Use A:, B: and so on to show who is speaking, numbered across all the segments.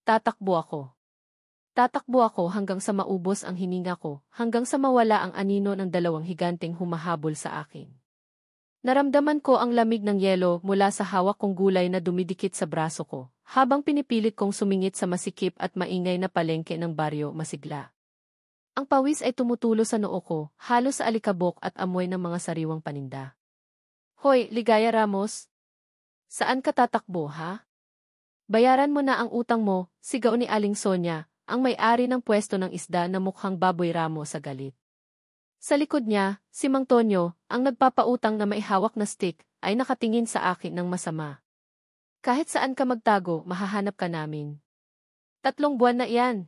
A: tatakbo ako. Tatakbo ako hanggang sa maubos ang hininga ko, hanggang sa mawala ang anino ng dalawang higanteng humahabol sa akin. Naramdaman ko ang lamig ng yelo mula sa hawak kong gulay na dumidikit sa braso ko, habang pinipilit kong sumingit sa masikip at maingay na palengke ng baryo masigla. Ang pawis ay tumutulo sa noo ko, halos sa alikabok at amoy ng mga sariwang paninda. Hoy, Ligaya Ramos! Saan ka tatakbo, ha? Bayaran mo na ang utang mo, sigaw ni Aling Sonia, ang may-ari ng pwesto ng isda na mukhang baboy ramo sa galit. Sa likod niya, si Mang Tonyo, ang nagpapautang na may hawak na stick, ay nakatingin sa akin ng masama. Kahit saan ka magtago, mahahanap ka namin. 3 buwan na iyan.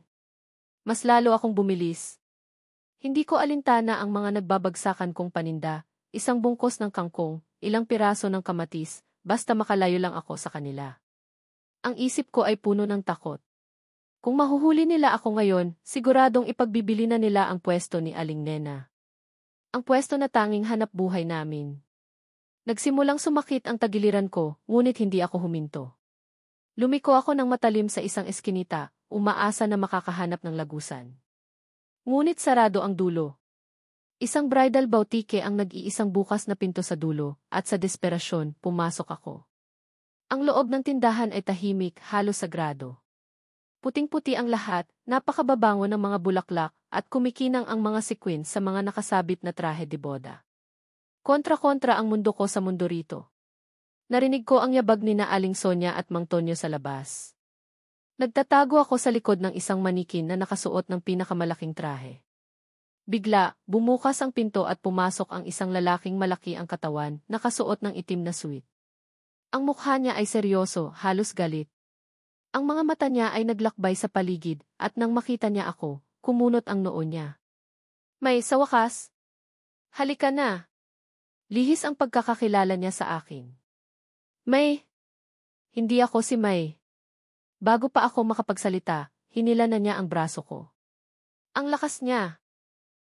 A: Mas lalo akong bumilis. Hindi ko alintana ang mga nagbabagsakan kong paninda, isang bungkos ng kangkong, ilang piraso ng kamatis, basta makalayo lang ako sa kanila. Ang isip ko ay puno ng takot. Kung mahuhuli nila ako ngayon, siguradong ipagbibili na nila ang pwesto ni Aling Nena. Ang pwesto na tanging hanap buhay namin. Nagsimulang sumakit ang tagiliran ko, ngunit hindi ako huminto. Lumiko ako ng matalim sa isang eskinita, umaasa na makakahanap ng lagusan. Ngunit sarado ang dulo. Isang bridal boutique ang nag-iisang bukas na pinto sa dulo, at sa desperasyon, pumasok ako. Ang loob ng tindahan ay tahimik, halos sagrado. Puting-puti ang lahat, napakababango ng mga bulaklak, at kumikinang ang mga sequin sa mga nakasabit na trahe de boda. Kontra-kontra ang mundo ko sa mundo rito. Narinig ko ang yabag ni na Aling Sonia at Mang Tonyo sa labas. Nagtatago ako sa likod ng isang manikin na nakasuot ng pinakamalaking trahe. Bigla, bumukas ang pinto at pumasok ang isang lalaking malaki ang katawan, nakasuot ng itim na suit. Ang mukha niya ay seryoso, halos galit. Ang mga mata niya ay naglakbay sa paligid, at nang makita niya ako, kumunot ang noo niya. May, sa wakas. Halika na. Lihis ang pagkakakilala niya sa akin. May. Hindi ako si May. Bago pa ako makapagsalita, hinila na niya ang braso ko. Ang lakas niya.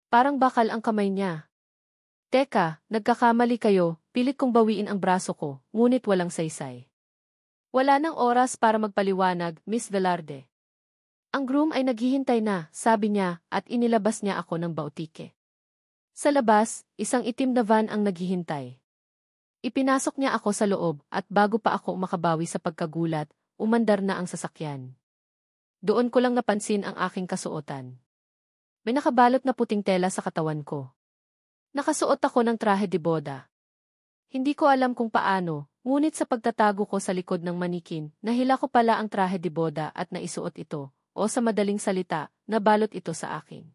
A: Parang bakal ang kamay niya. Teka, nagkakamali kayo, pilit kong bawiin ang braso ko, ngunit walang saysay. Wala nang oras para magpaliwanag, Miss Velarde. Ang groom ay naghihintay na, sabi niya, at inilabas niya ako ng bautike. Sa labas, isang itim na van ang naghihintay. Ipinasok niya ako sa loob, at bago pa ako makabawi sa pagkagulat, umandar na ang sasakyan. Doon ko lang napansin ang aking kasuotan. May nakabalot na puting tela sa katawan ko. Nakasuot ako ng trahe de boda. Hindi ko alam kung paano, ngunit sa pagtatago ko sa likod ng manikin, nahila ko pala ang trahe de boda at naisuot ito, o sa madaling salita, nabalot ito sa akin.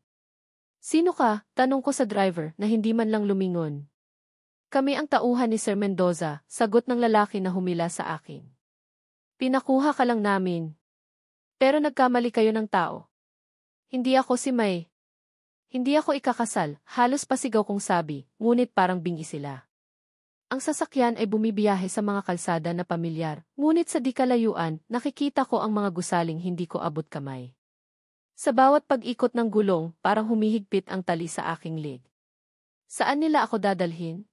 A: Sino ka? Tanong ko sa driver na hindi man lang lumingon. Kami ang tauhan ni Sir Mendoza, sagot ng lalaki na humila sa akin. Pinakuha ka lang namin. Pero nagkamali kayo ng tao. Hindi ako si May. Hindi ako ikakasal, halos pasigaw kong sabi, ngunit parang bingi sila. Ang sasakyan ay bumibiyahe sa mga kalsada na pamilyar, ngunit sa di kalayuan, nakikita ko ang mga gusaling hindi ko abot kamay. Sa bawat pag-ikot ng gulong, parang humihigpit ang tali sa aking leg. Saan nila ako dadalhin?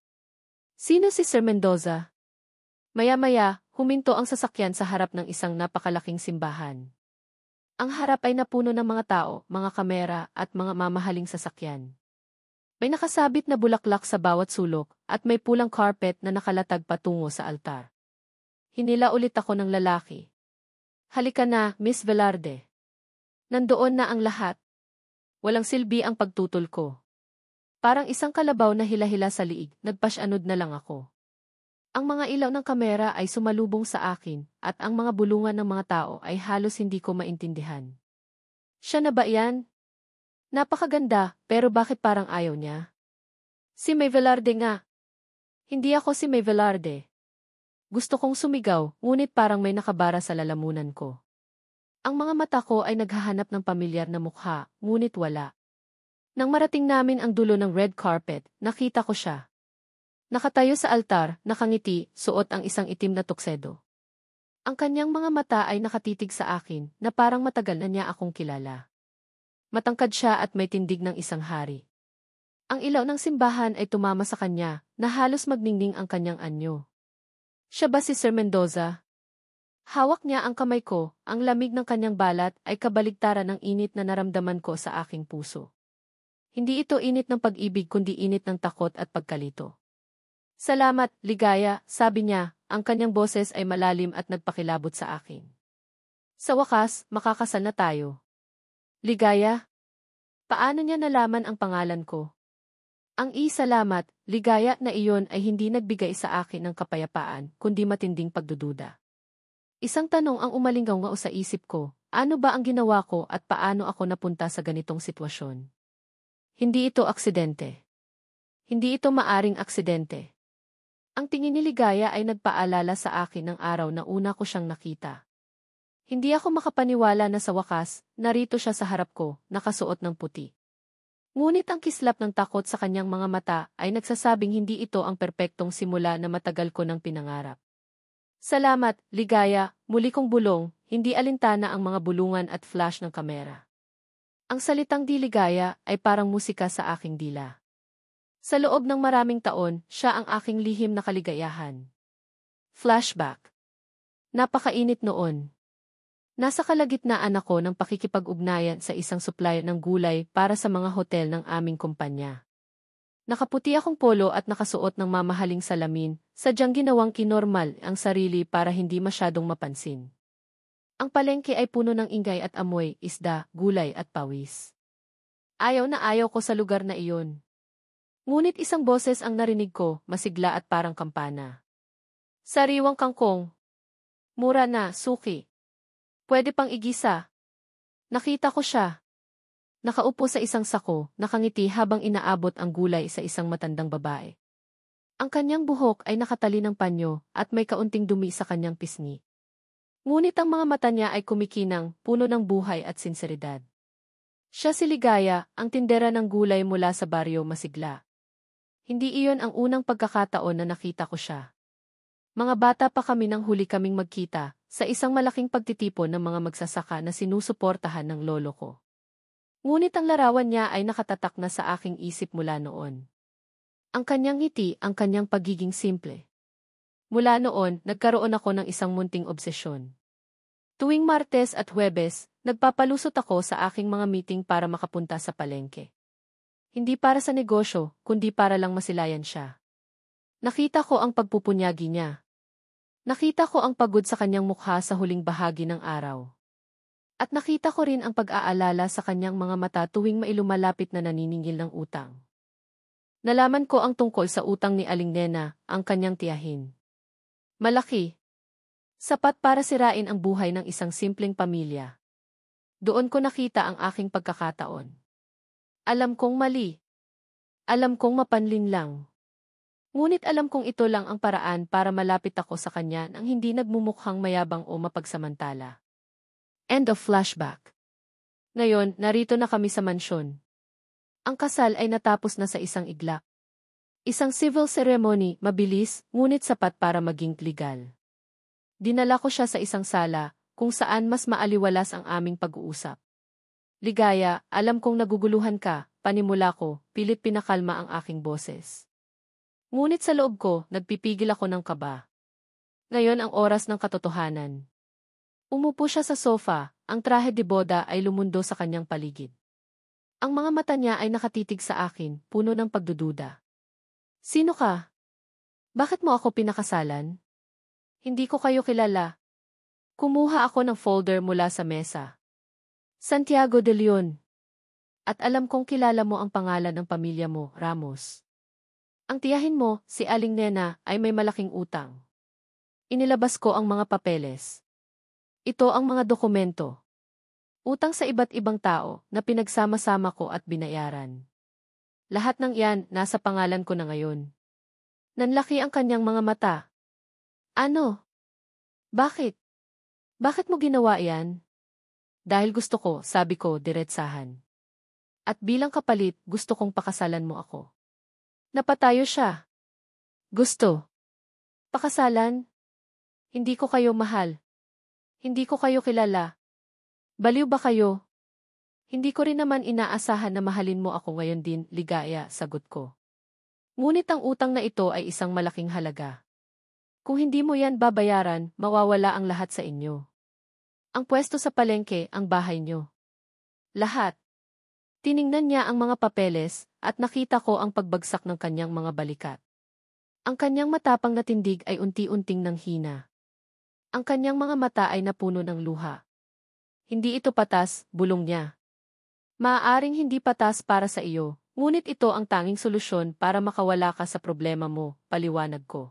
A: Sino si Sir Mendoza? Maya-maya, huminto ang sasakyan sa harap ng isang napakalaking simbahan. Ang harap ay napuno ng mga tao, mga kamera, at mga mamahaling sasakyan. May nakasabit na bulaklak sa bawat sulok, at may pulang carpet na nakalatag patungo sa altar. Hinila ulit ako ng lalaki. Halika na, Miss Velarde. Nandoon na ang lahat. Walang silbi ang pagtutol ko. Parang isang kalabaw na hila-hila sa liig, nagpasyanod na lang ako. Ang mga ilaw ng kamera ay sumalubong sa akin, at ang mga bulungan ng mga tao ay halos hindi ko maintindihan. Siya na ba yan? Napakaganda, pero bakit parang ayaw niya? Si May Velarde nga. Hindi ako si May Velarde. Gusto kong sumigaw, ngunit parang may nakabara sa lalamunan ko. Ang mga mata ko ay naghahanap ng pamilyar na mukha, ngunit wala. Nang marating namin ang dulo ng red carpet, nakita ko siya. Nakatayo sa altar, nakangiti, suot ang isang itim na tuksedo. Ang kanyang mga mata ay nakatitig sa akin, na parang matagal na niya akong kilala. Matangkad siya at may tindig ng isang hari. Ang ilaw ng simbahan ay tumama sa kanya, na halos magningning ang kanyang anyo. Siya ba si Sir Mendoza? Hawak niya ang kamay ko, ang lamig ng kanyang balat ay kabaligtaran ng init na naramdaman ko sa aking puso. Hindi ito init ng pag-ibig kundi init ng takot at pagkalito. Salamat, ligaya, sabi niya, ang kanyang boses ay malalim at nagpakilabot sa akin. Sa wakas, makakasal na tayo. Ligaya? Paano niya nalaman ang pangalan ko? Ang salamat, ligaya na iyon ay hindi nagbigay sa akin ng kapayapaan, kundi matinding pagdududa. Isang tanong ang umalinggaw sa isip ko, ano ba ang ginawa ko at paano ako napunta sa ganitong sitwasyon? Hindi ito aksidente. Hindi ito maaring aksidente. Ang tingin ni Ligaya ay nagpaalala sa akin ng araw na una ko siyang nakita. Hindi ako makapaniwala na sa wakas, narito siya sa harap ko, nakasuot ng puti. Ngunit ang kislap ng takot sa kanyang mga mata ay nagsasabing hindi ito ang perpektong simula na matagal ko nang pinangarap. Salamat, Ligaya, muli kong bulong, hindi alintana ang mga bulungan at flash ng kamera. Ang salitang di ligaya ay parang musika sa aking dila. Sa loob ng maraming taon, siya ang aking lihim na kaligayahan. Flashback. Napakainit noon. Nasa kalagitnaan ako ng pakikipag-ugnayan sa isang supplier ng gulay para sa mga hotel ng aming kumpanya. Nakaputi akong polo at nakasuot ng mamahaling salamin, sadyang ginawang kinormal ang sarili para hindi masyadong mapansin. Ang palengke ay puno ng ingay at amoy, isda, gulay at pawis. Ayaw na ayaw ko sa lugar na iyon. Ngunit isang boses ang narinig ko, masigla at parang kampana. Sariwang kangkong. Mura na, suki. Pwede pang igisa. Nakita ko siya. Nakaupo sa isang sako, nakangiti habang inaabot ang gulay sa isang matandang babae. Ang kanyang buhok ay nakatali ng panyo at may kaunting dumi sa kanyang pisngi. Ngunit ang mga mata niya ay kumikinang, puno ng buhay at sinseridad. Siya si Ligaya, ang tindera ng gulay mula sa baryo Masigla. Hindi iyon ang unang pagkakataon na nakita ko siya. Mga bata pa kami nang huli kaming magkita, sa isang malaking pagtitipon ng mga magsasaka na sinusuportahan ng lolo ko. Ngunit ang larawan niya ay nakatatak na sa aking isip mula noon. Ang kanyang ngiti, ang kanyang pagiging simple. Mula noon, nagkaroon ako ng isang munting obsesyon. Tuwing Martes at Huwebes, nagpapalusot ako sa aking mga meeting para makapunta sa palengke. Hindi para sa negosyo, kundi para lang masilayan siya. Nakita ko ang pagpupunyagi niya. Nakita ko ang pagod sa kanyang mukha sa huling bahagi ng araw. At nakita ko rin ang pag-aalala sa kanyang mga mata tuwing mailumalapit na naniningil ng utang. Nalaman ko ang tungkol sa utang ni Aling Nena, ang kanyang tiyahin. Malaki. Sapat para sirain ang buhay ng isang simpleng pamilya. Doon ko nakita ang aking pagkakataon. Alam kong mali. Alam kong mapanlin lang. Ngunit alam kong ito lang ang paraan para malapit ako sa kanya nang hindi nagmumukhang mayabang o mapagsamantala. End of flashback. Ngayon, narito na kami sa mansyon. Ang kasal ay natapos na sa isang iglap. Isang civil ceremony, mabilis, ngunit sapat para maging legal. Dinala ko siya sa isang sala, kung saan mas maaliwalas ang aming pag-uusap. Ligaya, alam kong naguguluhan ka, panimula ko, pilit pinakalma ang aking boses. Ngunit sa loob ko, nagpipigil ako ng kaba. Ngayon ang oras ng katotohanan. Umupo siya sa sofa, ang trahe de boda ay lumundo sa kanyang paligid. Ang mga mata niya ay nakatitig sa akin, puno ng pagdududa. Sino ka? Bakit mo ako pinakasalan? Hindi ko kayo kilala. Kumuha ako ng folder mula sa mesa. Santiago de Leon. At alam kong kilala mo ang pangalan ng pamilya mo, Ramos. Ang tiyahin mo, si Aling Nena, ay may malaking utang. Inilabas ko ang mga papeles. Ito ang mga dokumento. Utang sa iba't ibang tao na pinagsama-sama ko at binayaran. Lahat ng iyan nasa pangalan ko na ngayon. Nanlaki ang kanyang mga mata. Ano? Bakit? Bakit mo ginawa yan? Dahil gusto ko, sabi ko, diretsahan. At bilang kapalit, gusto kong pakasalan mo ako. Napatayo siya. Gusto. Pakasalan? Hindi ko kayo mahal. Hindi ko kayo kilala. Baliw ba kayo? Hindi ko rin naman inaasahan na mahalin mo ako ngayon din, Ligaya, sagot ko. Ngunit ang utang na ito ay isang malaking halaga. Kung hindi mo yan babayaran, mawawala ang lahat sa inyo. Ang pwesto sa palengke, ang bahay nyo. Lahat. Tiningnan niya ang mga papeles, at nakita ko ang pagbagsak ng kanyang mga balikat. Ang kanyang matapang na tindig ay unti-unting nanghina. Ang kanyang mga mata ay napuno ng luha. Hindi ito patas, bulong niya. Maaaring hindi patas para sa iyo, ngunit ito ang tanging solusyon para makawala ka sa problema mo, paliwanag ko.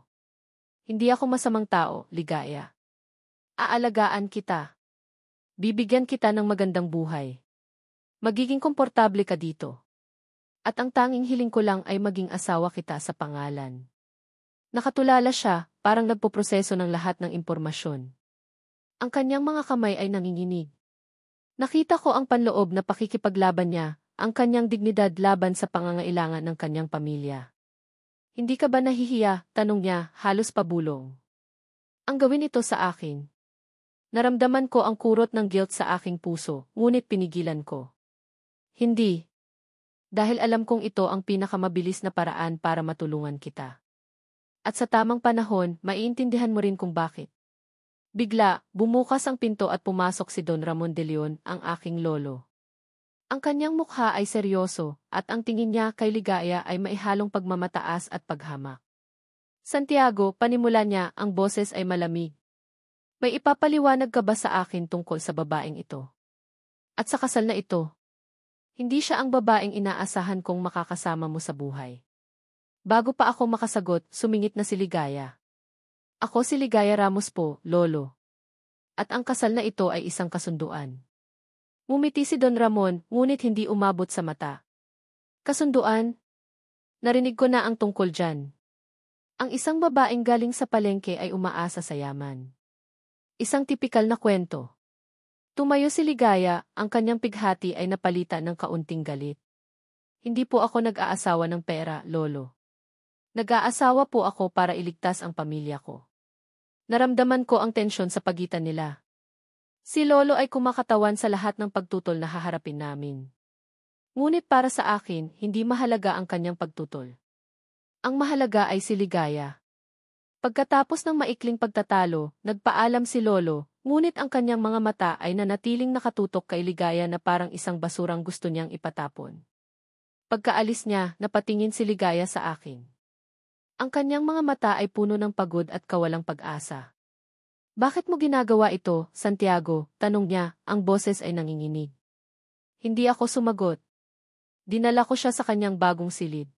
A: Hindi ako masamang tao, Ligaya. Aalagaan kita. Bibigyan kita ng magandang buhay. Magiging komportable ka dito. At ang tanging hiling ko lang ay maging asawa kita sa pangalan. Nakatulala siya, parang nagpoproseso ng lahat ng impormasyon. Ang kanyang mga kamay ay nanginginig. Nakita ko ang panloob na pakikipaglaban niya, ang kanyang dignidad laban sa pangangailangan ng kanyang pamilya. Hindi ka ba nahihiya? Tanong niya, halos pabulong. Ang gawin ito sa akin. Naramdaman ko ang kurot ng guilt sa aking puso, ngunit pinigilan ko. Hindi. Dahil alam kong ito ang pinakamabilis na paraan para matulungan kita. At sa tamang panahon, maiintindihan mo rin kung bakit. Bigla, bumukas ang pinto at pumasok si Don Ramon de Leon, ang aking lolo. Ang kanyang mukha ay seryoso, at ang tingin niya kay Ligaya ay maihalong pagmamataas at paghamak. Santiago, panimula niya, ang boses ay malamig. May ipapaliwanag ka ba sa akin tungkol sa babaeng ito? At sa kasal na ito? Hindi siya ang babaeng inaasahan kong makakasama mo sa buhay. Bago pa ako makasagot, sumingit na si Ligaya. Ako si Ligaya Ramos po, lolo. At ang kasal na ito ay isang kasunduan. Ngumiti si Don Ramon, ngunit hindi umabot sa mata. Kasunduan? Narinig ko na ang tungkol dyan. Ang isang babaeng galing sa palengke ay umaasa sa yaman. Isang tipikal na kwento. Tumayo si Ligaya, ang kanyang pighati ay napalitan ng kaunting galit. Hindi po ako nag-aasawa ng pera, lolo. Nag-aasawa po ako para iligtas ang pamilya ko. Naramdaman ko ang tensyon sa pagitan nila. Si lolo ay kumakatawan sa lahat ng pagtutol na haharapin namin. Ngunit para sa akin, hindi mahalaga ang kanyang pagtutol. Ang mahalaga ay si Ligaya. Pagkatapos ng maikling pagtatalo, nagpaalam si lolo, ngunit ang kanyang mga mata ay nanatiling nakatutok kay Ligaya na parang isang basurang gusto niyang ipatapon. Pagkaalis niya, napatingin si Ligaya sa akin. Ang kanyang mga mata ay puno ng pagod at kawalang pag-asa. Bakit mo ginagawa ito, Santiago? Tanong niya, ang boses ay nanginginig. Hindi ako sumagot. Dinala ko siya sa kanyang bagong silid.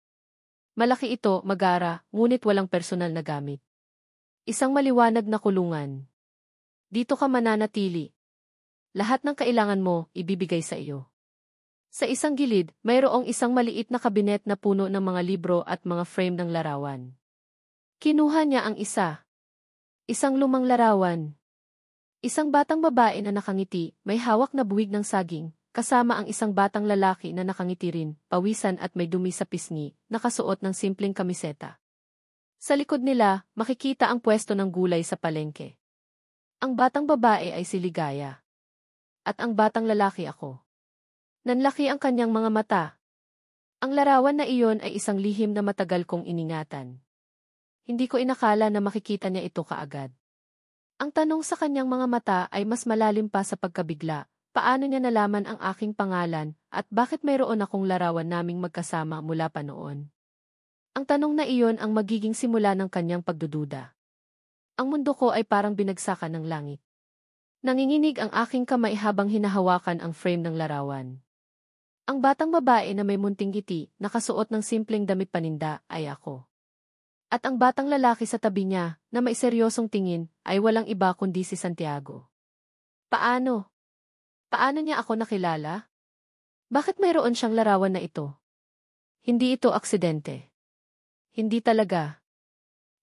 A: Malaki ito, magara, ngunit walang personal na gamit. Isang maliwanag na kulungan. Dito ka mananatili. Lahat ng kailangan mo, ibibigay sa iyo. Sa isang gilid, mayroong isang maliit na kabinet na puno ng mga libro at mga frame ng larawan. Kinuha niya ang isa. Isang lumang larawan. Isang batang babae na nakangiti, may hawak na buwig ng saging, kasama ang isang batang lalaki na nakangiti rin, pawisan at may dumi sa pisngi, nakasuot ng simpleng kamiseta. Sa likod nila, makikita ang pwesto ng gulay sa palengke. Ang batang babae ay si Ligaya. At ang batang lalaki ako. Nanlaki ang kanyang mga mata. Ang larawan na iyon ay isang lihim na matagal kong iningatan. Hindi ko inakala na makikita niya ito kaagad. Ang tanong sa kanyang mga mata ay mas malalim pa sa pagkabigla, paano niya nalaman ang aking pangalan at bakit mayroon akong larawan naming magkasama mula pa noon. Ang tanong na iyon ang magiging simula ng kanyang pagdududa. Ang mundo ko ay parang binagsakan ng langit. Nanginginig ang aking kamay habang hinahawakan ang frame ng larawan. Ang batang babae na may munting ngiti, nakasuot ng simpleng damit paninda, ay ako. At ang batang lalaki sa tabi niya, na may seryosong tingin, ay walang iba kundi si Santiago. Paano? Paano niya ako nakilala? Bakit mayroon siyang larawan na ito? Hindi ito aksidente. Hindi talaga.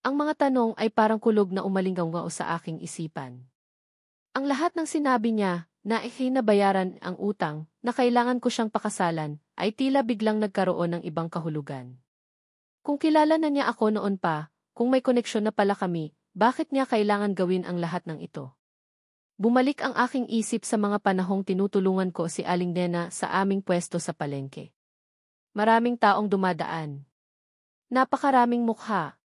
A: Ang mga tanong ay parang kulog na umalinggaw sa aking isipan. Ang lahat ng sinabi niya, na ihinabayaran ang utang, na kailangan ko siyang pakasalan, ay tila biglang nagkaroon ng ibang kahulugan. Kung kilala na niya ako noon pa, kung may koneksyon na pala kami, bakit niya kailangan gawin ang lahat ng ito? Bumalik ang aking isip sa mga panahong tinutulungan ko si Aling Nena sa aming pwesto sa palengke. Maraming taong dumadaan. Napakaraming mukha.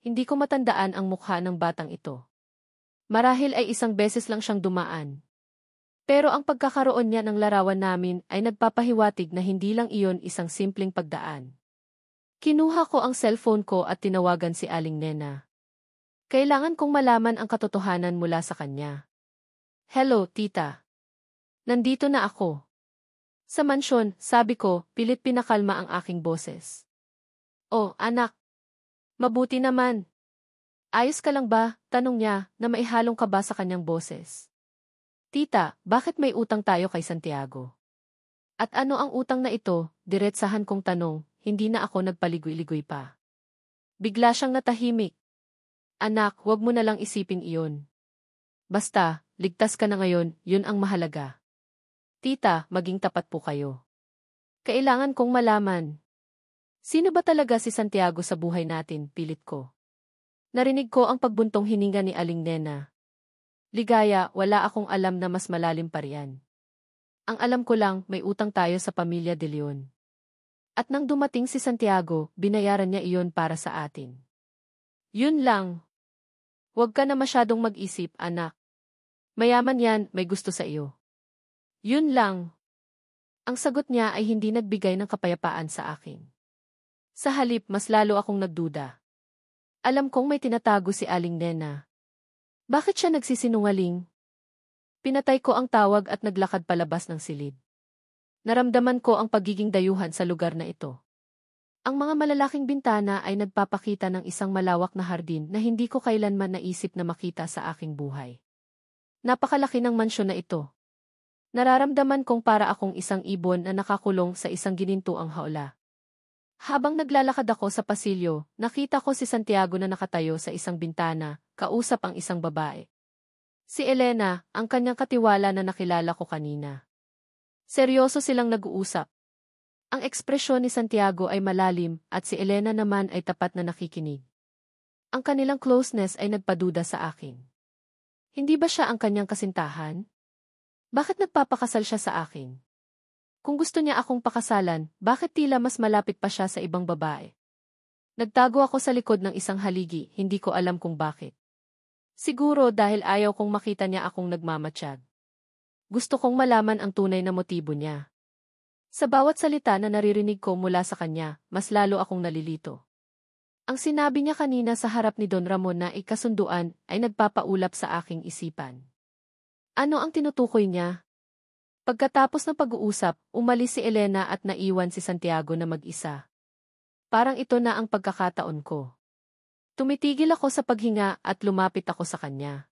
A: Hindi ko matandaan ang mukha ng batang ito. Marahil ay isang beses lang siyang dumaan. Pero ang pagkakaroon niya ng larawan namin ay nagpapahiwatig na hindi lang iyon isang simpleng pagdaan. Kinuha ko ang cellphone ko at tinawagan si Aling Nena. Kailangan kong malaman ang katotohanan mula sa kanya. Hello, tita. Nandito na ako. Sa mansyon, sabi ko, pilit pinakalma ang aking boses. Oh, anak. Mabuti naman. Ayos ka lang ba? Tanong niya, na maihalong ka ba sa kanyang boses. Tita, bakit may utang tayo kay Santiago? At ano ang utang na ito? Diretsahan kong tanong, hindi na ako nagpaligoy-ligoy pa. Bigla siyang natahimik. Anak, huwag mo na lang isipin iyon. Basta, ligtas ka na ngayon, yun ang mahalaga. Tita, maging tapat po kayo. Kailangan kong malaman. Sino ba talaga si Santiago sa buhay natin, pilit ko. Narinig ko ang pagbuntong hininga ni Aling Nena. Ligaya, wala akong alam na mas malalim pa riyan. Ang alam ko lang, may utang tayo sa pamilya De Leon. At nang dumating si Santiago, binayaran niya iyon para sa atin. Yun lang. Huwag ka na masyadong mag-isip, anak. Mayaman yan, may gusto sa iyo. Yun lang. Ang sagot niya ay hindi nagbigay ng kapayapaan sa akin. Sa halip, mas lalo akong nagduda. Alam kong may tinatago si Aling Nena. Bakit siya nagsisinungaling? Pinatay ko ang tawag at naglakad palabas ng silid. Naramdaman ko ang pagiging dayuhan sa lugar na ito. Ang mga malalaking bintana ay nagpapakita ng isang malawak na hardin na hindi ko kailanman naisip na makita sa aking buhay. Napakalaki ng mansyon na ito. Nararamdaman kong para akong isang ibon na nakakulong sa isang ginintuang haula. Habang naglalakad ako sa pasilyo, nakita ko si Santiago na nakatayo sa isang bintana, kausap ang isang babae. Si Elena, ang kanyang katiwala na nakilala ko kanina. Seryoso silang nag-uusap. Ang ekspresyon ni Santiago ay malalim at si Elena naman ay tapat na nakikinig. Ang kanilang closeness ay nagpaduda sa akin. Hindi ba siya ang kanyang kasintahan? Bakit nagpapakasal siya sa akin? Kung gusto niya akong pakasalan, bakit tila mas malapit pa siya sa ibang babae? Nagtago ako sa likod ng isang haligi, hindi ko alam kung bakit. Siguro dahil ayaw kong makita niya akong nagmamatsyag. Gusto kong malaman ang tunay na motibo niya. Sa bawat salita na naririnig ko mula sa kanya, mas lalo akong nalilito. Ang sinabi niya kanina sa harap ni Don Ramon na ikasunduan ay nagpapaulap sa aking isipan. Ano ang tinutukoy niya? Pagkatapos ng pag-uusap, umalis si Elena at naiwan si Santiago na mag-isa. Parang ito na ang pagkakataon ko. Tumitigil ako sa paghinga at lumapit ako sa kanya.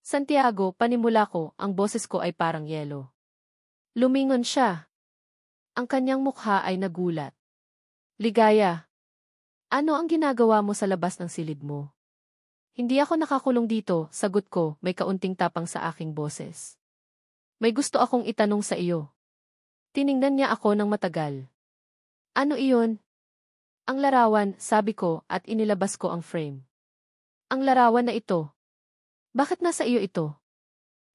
A: Santiago, panimula ko, ang boses ko ay parang yelo. Lumingon siya. Ang kanyang mukha ay nagulat. Ligaya. Ano ang ginagawa mo sa labas ng silid mo? Hindi ako nakakulong dito, sagot ko, may kaunting tapang sa aking boses. May gusto akong itanong sa iyo. Tiningnan niya ako ng matagal. Ano iyon? Ang larawan, sabi ko, at inilabas ko ang frame. Ang larawan na ito. Bakit nasa iyo ito?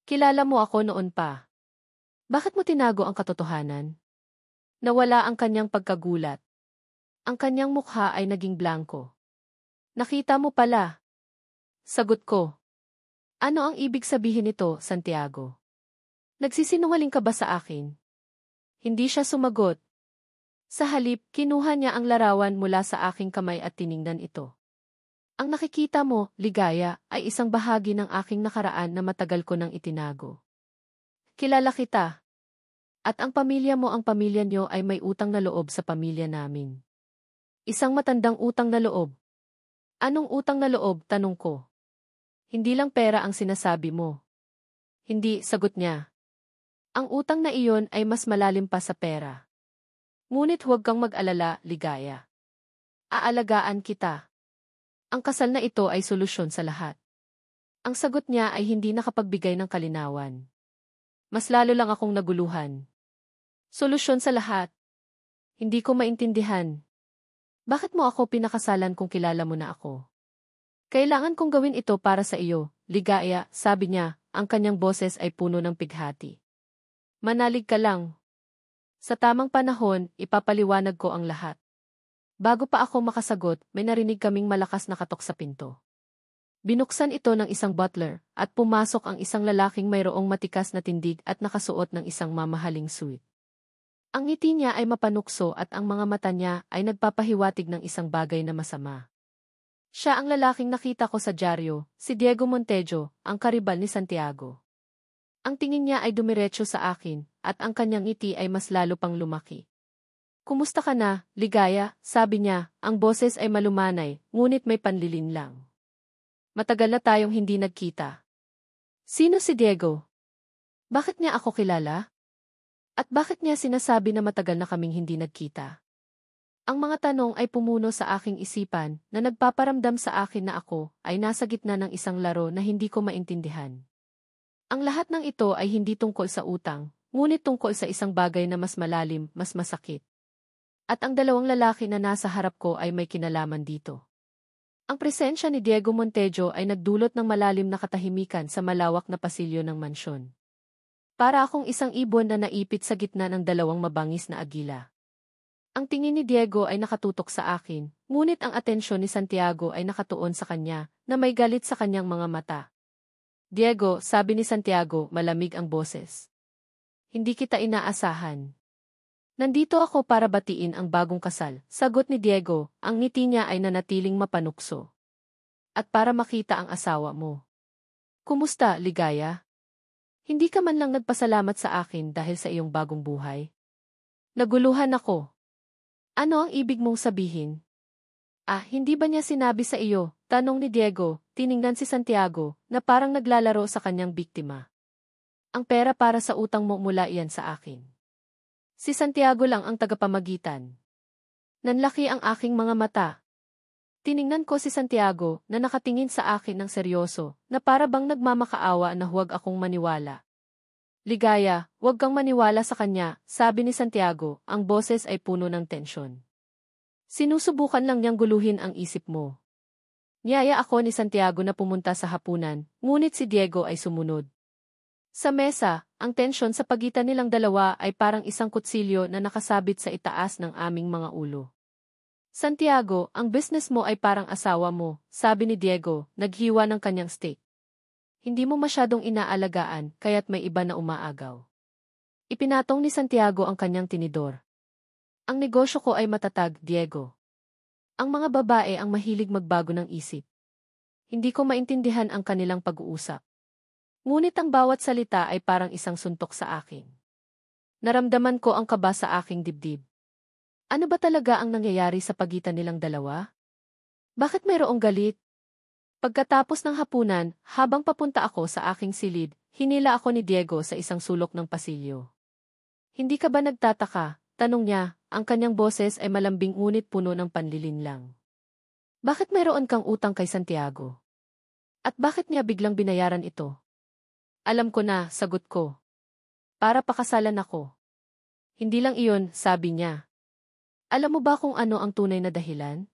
A: Kilala mo ako noon pa. Bakit mo tinago ang katotohanan? Nawala ang kanyang pagkagulat. Ang kanyang mukha ay naging blanko. Nakita mo pala. Sagot ko. Ano ang ibig sabihin nito, Santiago? Nagsisinungaling ka ba sa akin? Hindi siya sumagot. Sa halip, kinuha niya ang larawan mula sa aking kamay at tiningnan ito. Ang nakikita mo, Ligaya, ay isang bahagi ng aking nakaraan na matagal ko nang itinago. Kilala kita. At ang pamilya mo, ang pamilya niyo ay may utang na loob sa pamilya namin. Isang matandang utang na loob. Anong utang na loob, tanong ko. Hindi lang pera ang sinasabi mo. Hindi, sagot niya. Ang utang na iyon ay mas malalim pa sa pera. Ngunit huwag kang mag-alala, Ligaya. Aalagaan kita. Ang kasal na ito ay solusyon sa lahat. Ang sagot niya ay hindi nakapagbigay ng kalinawan. Mas lalo lang akong naguluhan. Solusyon sa lahat. Hindi ko maintindihan. Bakit mo ako pinakasalan kung kilala mo na ako? Kailangan kong gawin ito para sa iyo, Ligaya, sabi niya, ang kanyang boses ay puno ng pighati. Manalig ka lang. Sa tamang panahon, ipapaliwanag ko ang lahat. Bago pa ako makasagot, may narinig kaming malakas na katok sa pinto. Binuksan ito ng isang butler, at pumasok ang isang lalaking mayroong matikas na tindig at nakasuot ng isang mamahaling suit. Ang ngiti niya ay mapanukso at ang mga mata niya ay nagpapahiwatig ng isang bagay na masama. Siya ang lalaking nakita ko sa dyaryo, si Diego Montejo, ang karibal ni Santiago. Ang tingin niya ay dumiretso sa akin, at ang kanyang ngiti ay mas lalo pang lumaki. "Kumusta ka na, Ligaya?" sabi niya, ang boses ay malumanay, ngunit may panlilin lang. "Matagal na tayong hindi nagkita." Sino si Diego? Bakit niya ako kilala? At bakit niya sinasabi na matagal na kaming hindi nagkita? Ang mga tanong ay pumuno sa aking isipan na nagpaparamdam sa akin na ako ay nasa gitna ng isang laro na hindi ko maintindihan. Ang lahat ng ito ay hindi tungkol sa utang, ngunit tungkol sa isang bagay na mas malalim, mas masakit. At ang dalawang lalaki na nasa harap ko ay may kinalaman dito. Ang presensya ni Diego Montejo ay nagdulot ng malalim na katahimikan sa malawak na pasilyo ng mansyon. Para akong isang ibon na naipit sa gitna ng dalawang mabangis na agila. Ang tingin ni Diego ay nakatutok sa akin, ngunit ang atensyon ni Santiago ay nakatuon sa kanya, na may galit sa kanyang mga mata. "Diego," sabi ni Santiago, malamig ang boses. "Hindi kita inaasahan." "Nandito ako para batiin ang bagong kasal," sagot ni Diego, ang ngiti niya ay nanatiling mapanukso. "At para makita ang asawa mo." "Kumusta, Ligaya? Hindi ka man lang nagpasalamat sa akin dahil sa iyong bagong buhay?" Naguluhan ako. "Ano ang ibig mong sabihin?" Hindi ba niya sinabi sa iyo?" tanong ni Diego, tiningnan si Santiago, na parang naglalaro sa kanyang biktima. "Ang pera para sa utang mo mula iyan sa akin." Si Santiago lang ang tagapamagitan. Nanlaki ang aking mga mata. Tiningnan ko si Santiago na nakatingin sa akin ng seryoso, na para bang nagmamakaawa na huwag akong maniwala. "Ligaya, huwag kang maniwala sa kanya," sabi ni Santiago, ang boses ay puno ng tensyon. "Sinusubukan lang niyang guluhin ang isip mo." Niyaya ako ni Santiago na pumunta sa hapunan, ngunit si Diego ay sumunod. Sa mesa, ang tensyon sa pagitan nilang dalawa ay parang isang kutsilyo na nakasabit sa itaas ng aming mga ulo. "Santiago, ang business mo ay parang asawa mo," sabi ni Diego, naghiwa ng kanyang steak. "Hindi mo masyadong inaalagaan, kaya't may iba na umaagaw." Ipinatong ni Santiago ang kanyang tinidor. "Ang negosyo ko ay matatag, Diego. Ang mga babae ang mahilig magbago ng isip. Hindi ko maintindihan ang kanilang pag-uusap. Ngunit ang bawat salita ay parang isang suntok sa akin. Naramdaman ko ang kaba sa aking dibdib. Ano ba talaga ang nangyayari sa pagitan nilang dalawa? Bakit mayroong galit?" Pagkatapos ng hapunan, habang papunta ako sa aking silid, hinila ako ni Diego sa isang sulok ng pasilyo. "Hindi ka ba nagtataka?" tanong niya, ang kanyang boses ay malambing ngunit puno ng panlilinlang. "Bakit mayroon kang utang kay Santiago? At bakit niya biglang binayaran ito?" "Alam ko na," sagot ko. "Para pakasalan ako." "Hindi lang iyon," sabi niya. "Alam mo ba kung ano ang tunay na dahilan?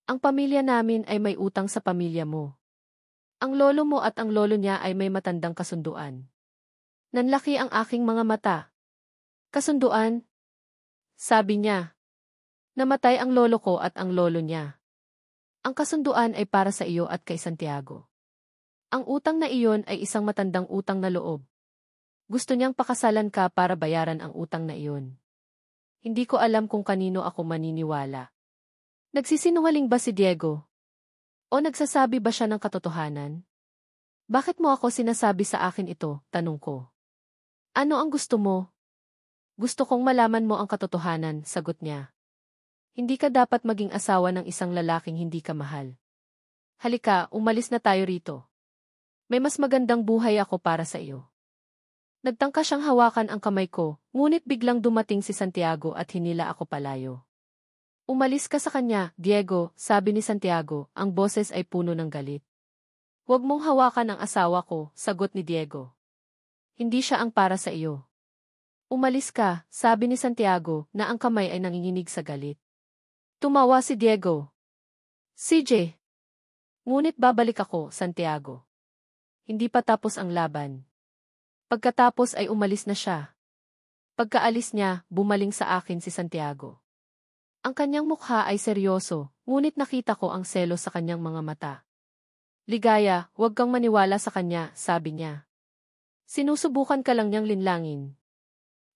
A: Ang pamilya namin ay may utang sa pamilya mo. Ang lolo mo at ang lolo niya ay may matandang kasunduan." Nanlaki ang aking mga mata. "Kasunduan?" sabi niya. "Namatay ang lolo ko at ang lolo niya. Ang kasunduan ay para sa iyo at kay Santiago. Ang utang na iyon ay isang matandang utang na loob. Gusto niyang pakasalan ka para bayaran ang utang na iyon." Hindi ko alam kung kanino ako maniniwala. Nagsisinungaling ba si Diego? O nagsasabi ba siya ng katotohanan? "Bakit mo ako sinasabi sa akin ito?" tanong ko. "Ano ang gusto mo?" "Gusto kong malaman mo ang katotohanan," sagot niya. "Hindi ka dapat maging asawa ng isang lalaking hindi ka mahal. Halika, umalis na tayo rito. May mas magandang buhay ako para sa iyo." Nagtangka siyang hawakan ang kamay ko, ngunit biglang dumating si Santiago at hinila ako palayo. "Umalis ka sa kanya, Diego," sabi ni Santiago, ang boses ay puno ng galit. "Huwag mong hawakan ang asawa ko," sagot ni Diego. "Hindi siya ang para sa iyo." "Umalis ka," sabi ni Santiago, na ang kamay ay nanginginig sa galit. Tumawa si Diego. "CJ. Ngunit babalik ako, Santiago. Hindi pa tapos ang laban." Pagkatapos ay umalis na siya. Pagkaalis niya, bumaling sa akin si Santiago. Ang kanyang mukha ay seryoso, ngunit nakita ko ang selos sa kanyang mga mata. Ligaya, huwag kang maniwala sa kanya, sabi niya. Sinusubukan ka lang niyang linlangin.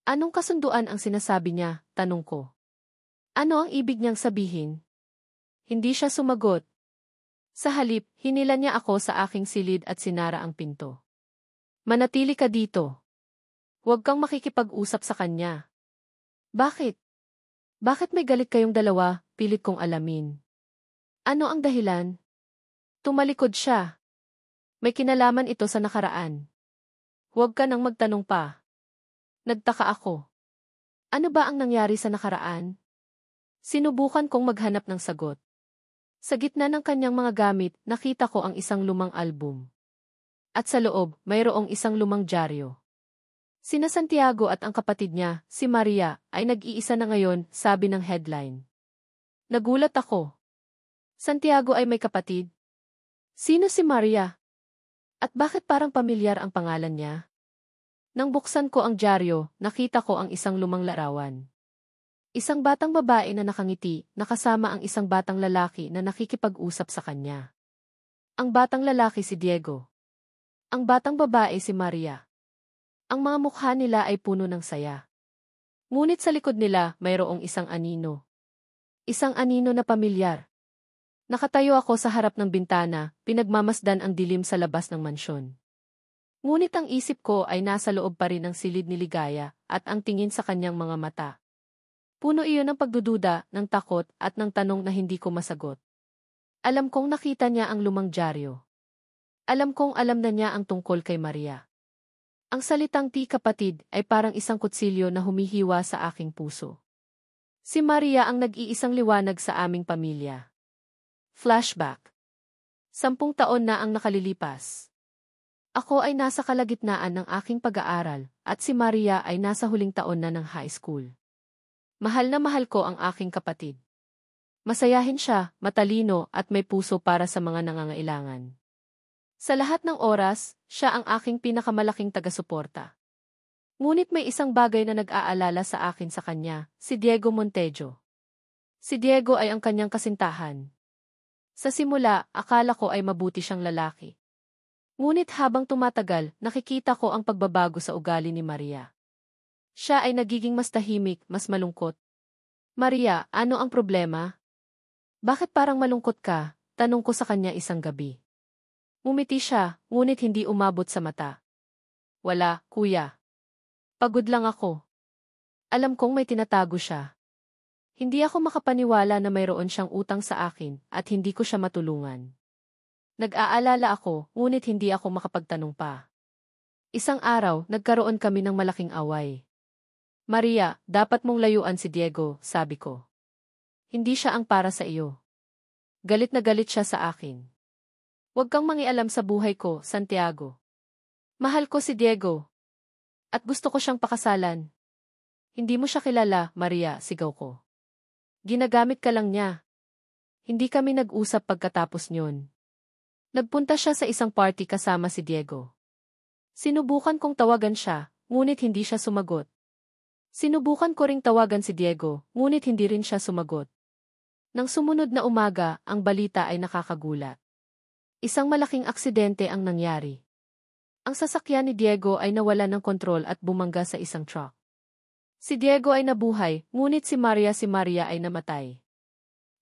A: Anong kasunduan ang sinasabi niya, tanong ko. Ano ang ibig niyang sabihin? Hindi siya sumagot. Sa halip, hinila niya ako sa aking silid at sinara ang pinto. Manatili ka dito. Huwag kang makikipag-usap sa kanya. Bakit? Bakit may galit kayong dalawa? Pilit kong alamin. Ano ang dahilan? Tumalikod siya. May kinalaman ito sa nakaraan. Huwag ka nang magtanong pa. Nagtaka ako. Ano ba ang nangyari sa nakaraan? Sinubukan kong maghanap ng sagot. Sa gitna ng kanyang mga gamit, nakita ko ang isang lumang album. At sa loob, mayroong isang lumang dyaryo. Sina Santiago at ang kapatid niya, si Maria, ay nag-iisa na ngayon, sabi ng headline. Nagulat ako. Santiago ay may kapatid? Sino si Maria? At bakit parang pamilyar ang pangalan niya? Nang buksan ko ang dyaryo, nakita ko ang isang lumang larawan. Isang batang babae na nakangiti, nakasama ang isang batang lalaki na nakikipag-usap sa kanya. Ang batang lalaki si Diego. Ang batang babae si Maria. Ang mga mukha nila ay puno ng saya. Ngunit sa likod nila, mayroong isang anino. Isang anino na pamilyar. Nakatayo ako sa harap ng bintana, pinagmamasdan ang dilim sa labas ng mansyon. Ngunit ang isip ko ay nasa loob pa rin ng silid ni Ligaya at ang tingin sa kanyang mga mata. Puno iyon ng pagdududa, ng takot at ng tanong na hindi ko masagot. Alam kong nakita niya ang lumang dyaryo. Alam kong alam na niya ang tungkol kay Maria. Ang salitang "ti kapatid" ay parang isang kutsilyo na humihiwa sa aking puso. Si Maria ang nag-iisang liwanag sa aming pamilya. Flashback. 10 taon na ang nakalilipas. Ako ay nasa kalagitnaan ng aking pag-aaral at si Maria ay nasa huling taon na ng high school. Mahal na mahal ko ang aking kapatid. Masayahin siya, matalino at may puso para sa mga nangangailangan. Sa lahat ng oras, siya ang aking pinakamalaking taga-suporta. Ngunit may isang bagay na nag-aalala sa akin sa kanya, si Diego Montejo. Si Diego ay ang kanyang kasintahan. Sa simula, akala ko ay mabuti siyang lalaki. Ngunit habang tumatagal, nakikita ko ang pagbabago sa ugali ni Maria. Siya ay nagiging mas tahimik, mas malungkot. Maria, ano ang problema? Bakit parang malungkot ka? Tanong ko sa kanya isang gabi. Umiti siya, ngunit hindi umabot sa mata. Wala, kuya. Pagod lang ako. Alam kong may tinatago siya. Hindi ako makapaniwala na mayroon siyang utang sa akin at hindi ko siya matulungan. Nag-aalala ako, ngunit hindi ako makapagtanong pa. Isang araw, nagkaroon kami ng malaking away. Maria, dapat mong layuan si Diego, sabi ko. Hindi siya ang para sa iyo. Galit na galit siya sa akin. Huwag kang mangialam sa buhay ko, Santiago. Mahal ko si Diego. At gusto ko siyang pakasalan. Hindi mo siya kilala, Maria, sigaw ko. Ginagamit ka lang niya. Hindi kami nag-usap pagkatapos nyon. Nagpunta siya sa isang party kasama si Diego. Sinubukan kong tawagan siya, ngunit hindi siya sumagot. Sinubukan ko ring tawagan si Diego, ngunit hindi rin siya sumagot. Nang sumunod na umaga, ang balita ay nakakagulat. Isang malaking aksidente ang nangyari. Ang sasakyan ni Diego ay nawala ng kontrol at bumangga sa isang truck. Si Diego ay nabuhay, ngunit si Maria ay namatay.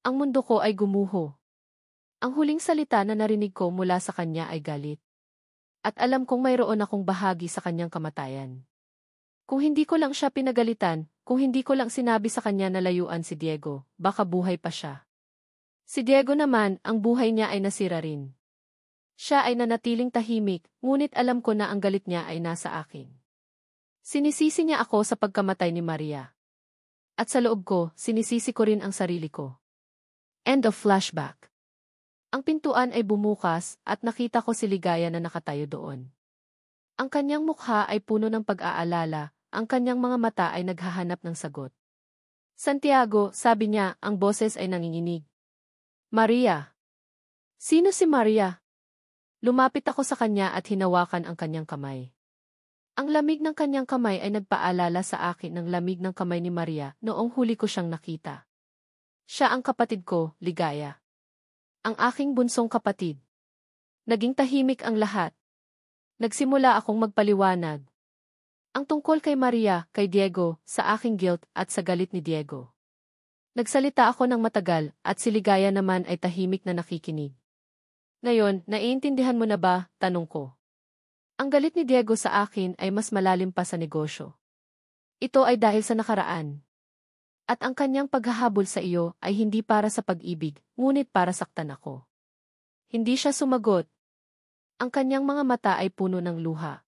A: Ang mundo ko ay gumuho. Ang huling salita na narinig ko mula sa kanya ay galit. At alam kong mayroon akong bahagi sa kanyang kamatayan. Kung hindi ko lang siya pinagalitan, kung hindi ko lang sinabi sa kanya na layuan si Diego, baka buhay pa siya. Si Diego naman, ang buhay niya ay nasira rin. Siya ay nanatiling tahimik, ngunit alam ko na ang galit niya ay nasa akin. Sinisisi niya ako sa pagkamatay ni Maria. At sa loob ko, sinisisi ko rin ang sarili ko. End of flashback. Ang pintuan ay bumukas at nakita ko si Ligaya na nakatayo doon. Ang kanyang mukha ay puno ng pag-aalala, ang kanyang mga mata ay naghahanap ng sagot. Santiago, sabi niya, ang boses ay nanginginig. Maria. Sino si Maria? Lumapit ako sa kanya at hinawakan ang kanyang kamay. Ang lamig ng kanyang kamay ay nagpaalala sa akin ng lamig ng kamay ni Maria noong huli ko siyang nakita. Siya ang kapatid ko, Ligaya. Ang aking bunsong kapatid. Naging tahimik ang lahat. Nagsimula akong magpaliwanag. Ang tungkol kay Maria, kay Diego, sa aking guilt at sa galit ni Diego. Nagsalita ako ng matagal at si Ligaya naman ay tahimik na nakikinig. Ngayon, naiintindihan mo na ba? Tanong ko. Ang galit ni Diego sa akin ay mas malalim pa sa negosyo. Ito ay dahil sa nakaraan. At ang kanyang paghahabol sa iyo ay hindi para sa pag-ibig, ngunit para saktan ako. Hindi siya sumagot. Ang kanyang mga mata ay puno ng luha.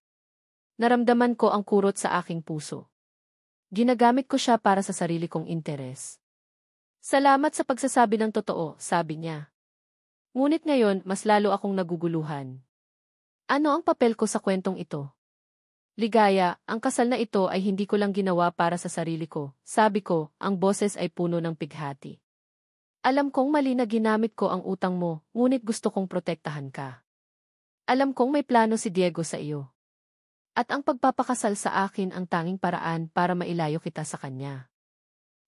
A: Naramdaman ko ang kurot sa aking puso. Ginagamit ko siya para sa sarili kong interes. Salamat sa pagsasabi ng totoo, sabi niya. Ngunit ngayon, mas lalo akong naguguluhan. Ano ang papel ko sa kwentong ito? Ligaya, ang kasal na ito ay hindi ko lang ginawa para sa sarili ko. Sabi ko, ang boses ay puno ng pighati. Alam kong mali na ginamit ko ang utang mo, ngunit gusto kong protektahan ka. Alam kong may plano si Diego sa iyo. At ang pagpapakasal sa akin ang tanging paraan para mailayo kita sa kanya.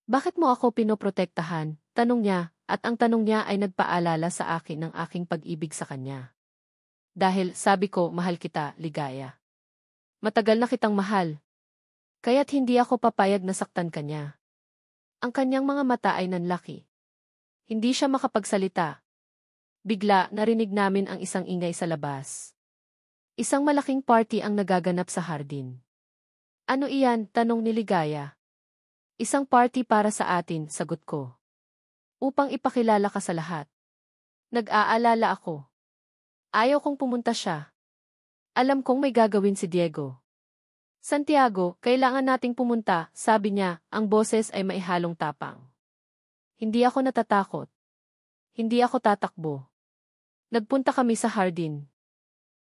A: Bakit mo ako pinoprotektahan? Tanong niya, at ang tanong niya ay nagpaalala sa akin ng aking pag-ibig sa kanya. Dahil, sabi ko, mahal kita, Ligaya. Matagal na kitang mahal. Kaya't hindi ako papayag na saktan kanya. Ang kanyang mga mata ay nanlaki. Hindi siya makapagsalita. Bigla, narinig namin ang isang ingay sa labas. Isang malaking party ang nagaganap sa hardin. Ano iyan? Tanong ni Ligaya. Isang party para sa atin, sagot ko. Upang ipakilala ka sa lahat. Nag-aalala ako. Ayaw kong pumunta siya. Alam kong may gagawin si Diego. Santiago, kailangan nating pumunta, sabi niya, ang boses ay maihalong tapang. Hindi ako natatakot. Hindi ako tatakbo. Nagpunta kami sa hardin.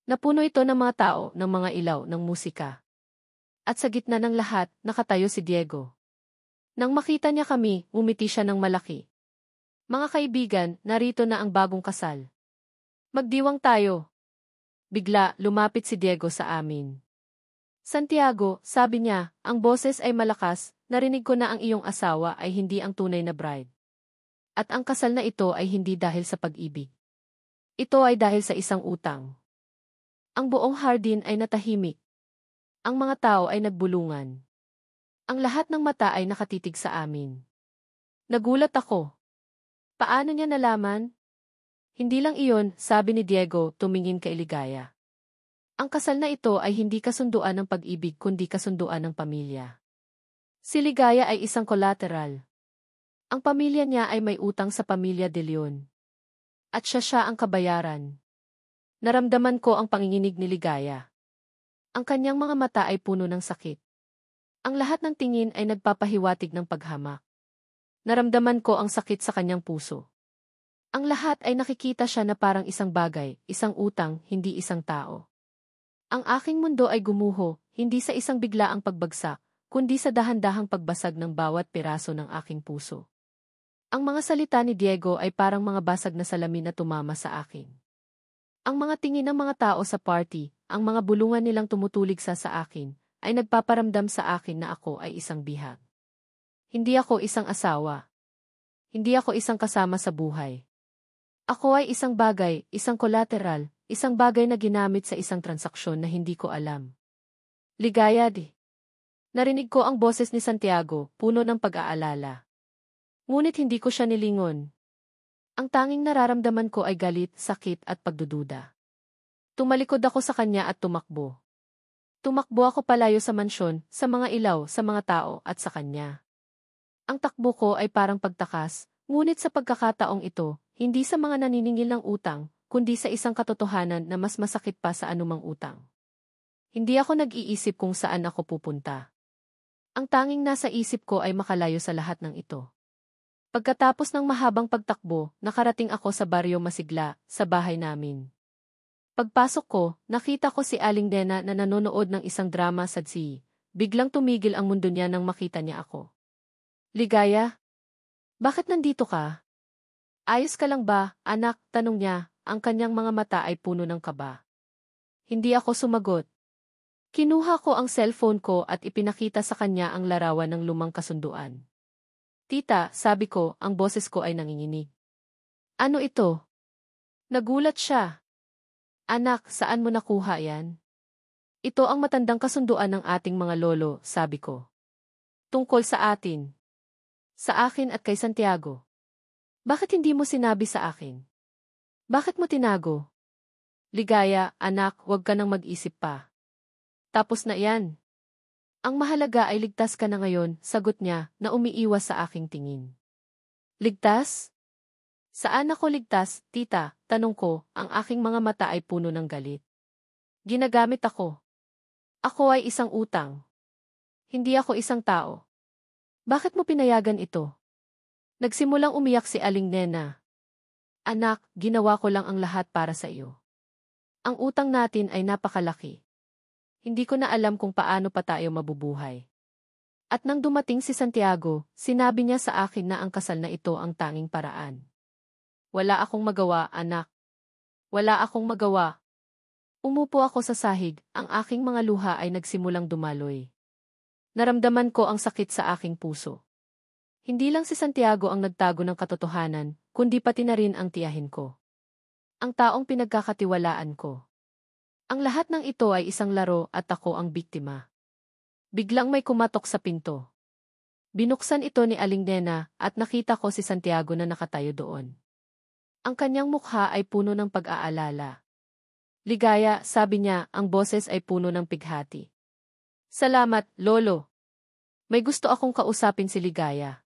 A: Napuno ito ng mga tao, ng mga ilaw, ng musika. At sa gitna ng lahat, nakatayo si Diego. Nang makita niya kami, umiti siya ng malaki. Mga kaibigan, narito na ang bagong kasal. Magdiwang tayo. Bigla, lumapit si Diego sa amin. Santiago, sabi niya, ang boses ay malakas, narinig ko na ang iyong asawa ay hindi ang tunay na bride. At ang kasal na ito ay hindi dahil sa pag-ibig. Ito ay dahil sa isang utang. Ang buong hardin ay natahimik. Ang mga tao ay nagbulungan. Ang lahat ng mata ay nakatitig sa amin. Nagulat ako. Paano niya nalaman? Hindi lang iyon, sabi ni Diego, tumingin kay Ligaya. Ang kasal na ito ay hindi kasunduan ng pag-ibig kundi kasunduan ng pamilya. Si Ligaya ay isang collateral. Ang pamilya niya ay may utang sa pamilya De Leon. At siya ang kabayaran. Naramdaman ko ang panginginig ni Ligaya. Ang kanyang mga mata ay puno ng sakit. Ang lahat ng tingin ay nagpapahiwatig ng paghamak. Naramdaman ko ang sakit sa kanyang puso. Ang lahat ay nakikita siya na parang isang bagay, isang utang, hindi isang tao. Ang aking mundo ay gumuho, hindi sa isang biglaang pagbagsak, kundi sa dahan-dahang pagbasag ng bawat piraso ng aking puso. Ang mga salita ni Diego ay parang mga basag na salamin na tumama sa akin. Ang mga tingin ng mga tao sa party, ang mga bulungan nilang tumutulig sa akin, ay nagpaparamdam sa akin na ako ay isang bihag. Hindi ako isang asawa. Hindi ako isang kasama sa buhay. Ako ay isang bagay, isang collateral, isang bagay na ginamit sa isang transaksyon na hindi ko alam. Ligaya di. Narinig ko ang boses ni Santiago, puno ng pag-aalala. Ngunit hindi ko siya nilingon. Ang tanging nararamdaman ko ay galit, sakit at pagdududa. Tumalikod ako sa kanya at tumakbo. Tumakbo ako palayo sa mansyon, sa mga ilaw, sa mga tao at sa kanya. Ang takbo ko ay parang pagtakas, ngunit sa pagkakataong ito, hindi sa mga naniningil ng utang, kundi sa isang katotohanan na mas masakit pa sa anumang utang. Hindi ako nag-iisip kung saan ako pupunta. Ang tanging nasa isip ko ay makalayo sa lahat ng ito. Pagkatapos ng mahabang pagtakbo, nakarating ako sa Baryo Masigla, sa bahay namin. Pagpasok ko, nakita ko si Aling Dena na nanonood ng isang drama sa TV. Biglang tumigil ang mundo niya nang makita niya ako. Ligaya? Bakit nandito ka? Ayos ka lang ba, anak? Tanong niya, ang kanyang mga mata ay puno ng kaba. Hindi ako sumagot. Kinuha ko ang cellphone ko at ipinakita sa kanya ang larawan ng lumang kasunduan. Tita, sabi ko, ang boses ko ay nanginginig. Ano ito? Nagulat siya. Anak, saan mo nakuha yan? Ito ang matandang kasunduan ng ating mga lolo, sabi ko. Tungkol sa atin. Sa akin at kay Santiago. Bakit hindi mo sinabi sa akin? Bakit mo tinago? Ligaya, anak, huwag ka nang mag-isip pa. Tapos na yan. Ang mahalaga ay ligtas ka na ngayon, sagot niya, na umiiwas sa aking tingin. Ligtas? Saan ako ligtas, tita? Tanong ko, ang aking mga mata ay puno ng galit. Ginagamit ako. Ako ay isang utang. Hindi ako isang tao. Bakit mo pinayagan ito? Nagsimulang umiyak si Aling Nena. Anak, ginawa ko lang ang lahat para sa iyo. Ang utang natin ay napakalaki. Hindi ko na alam kung paano pa tayo mabubuhay. At nang dumating si Santiago, sinabi niya sa akin na ang kasal na ito ang tanging paraan. Wala akong magawa, anak. Wala akong magawa. Umupo ako sa sahig, ang aking mga luha ay nagsimulang dumaloy. Naramdaman ko ang sakit sa aking puso. Hindi lang si Santiago ang nagtago ng katotohanan, kundi pati na rin ang tiyahin ko. Ang taong pinagkakatiwalaan ko. Ang lahat ng ito ay isang laro at ako ang biktima. Biglang may kumatok sa pinto. Binuksan ito ni Aling Nena at nakita ko si Santiago na nakatayo doon. Ang kanyang mukha ay puno ng pag-aalala. Ligaya, sabi niya, ang boses ay puno ng pighati. Salamat, Lolo. May gusto akong kausapin si Ligaya.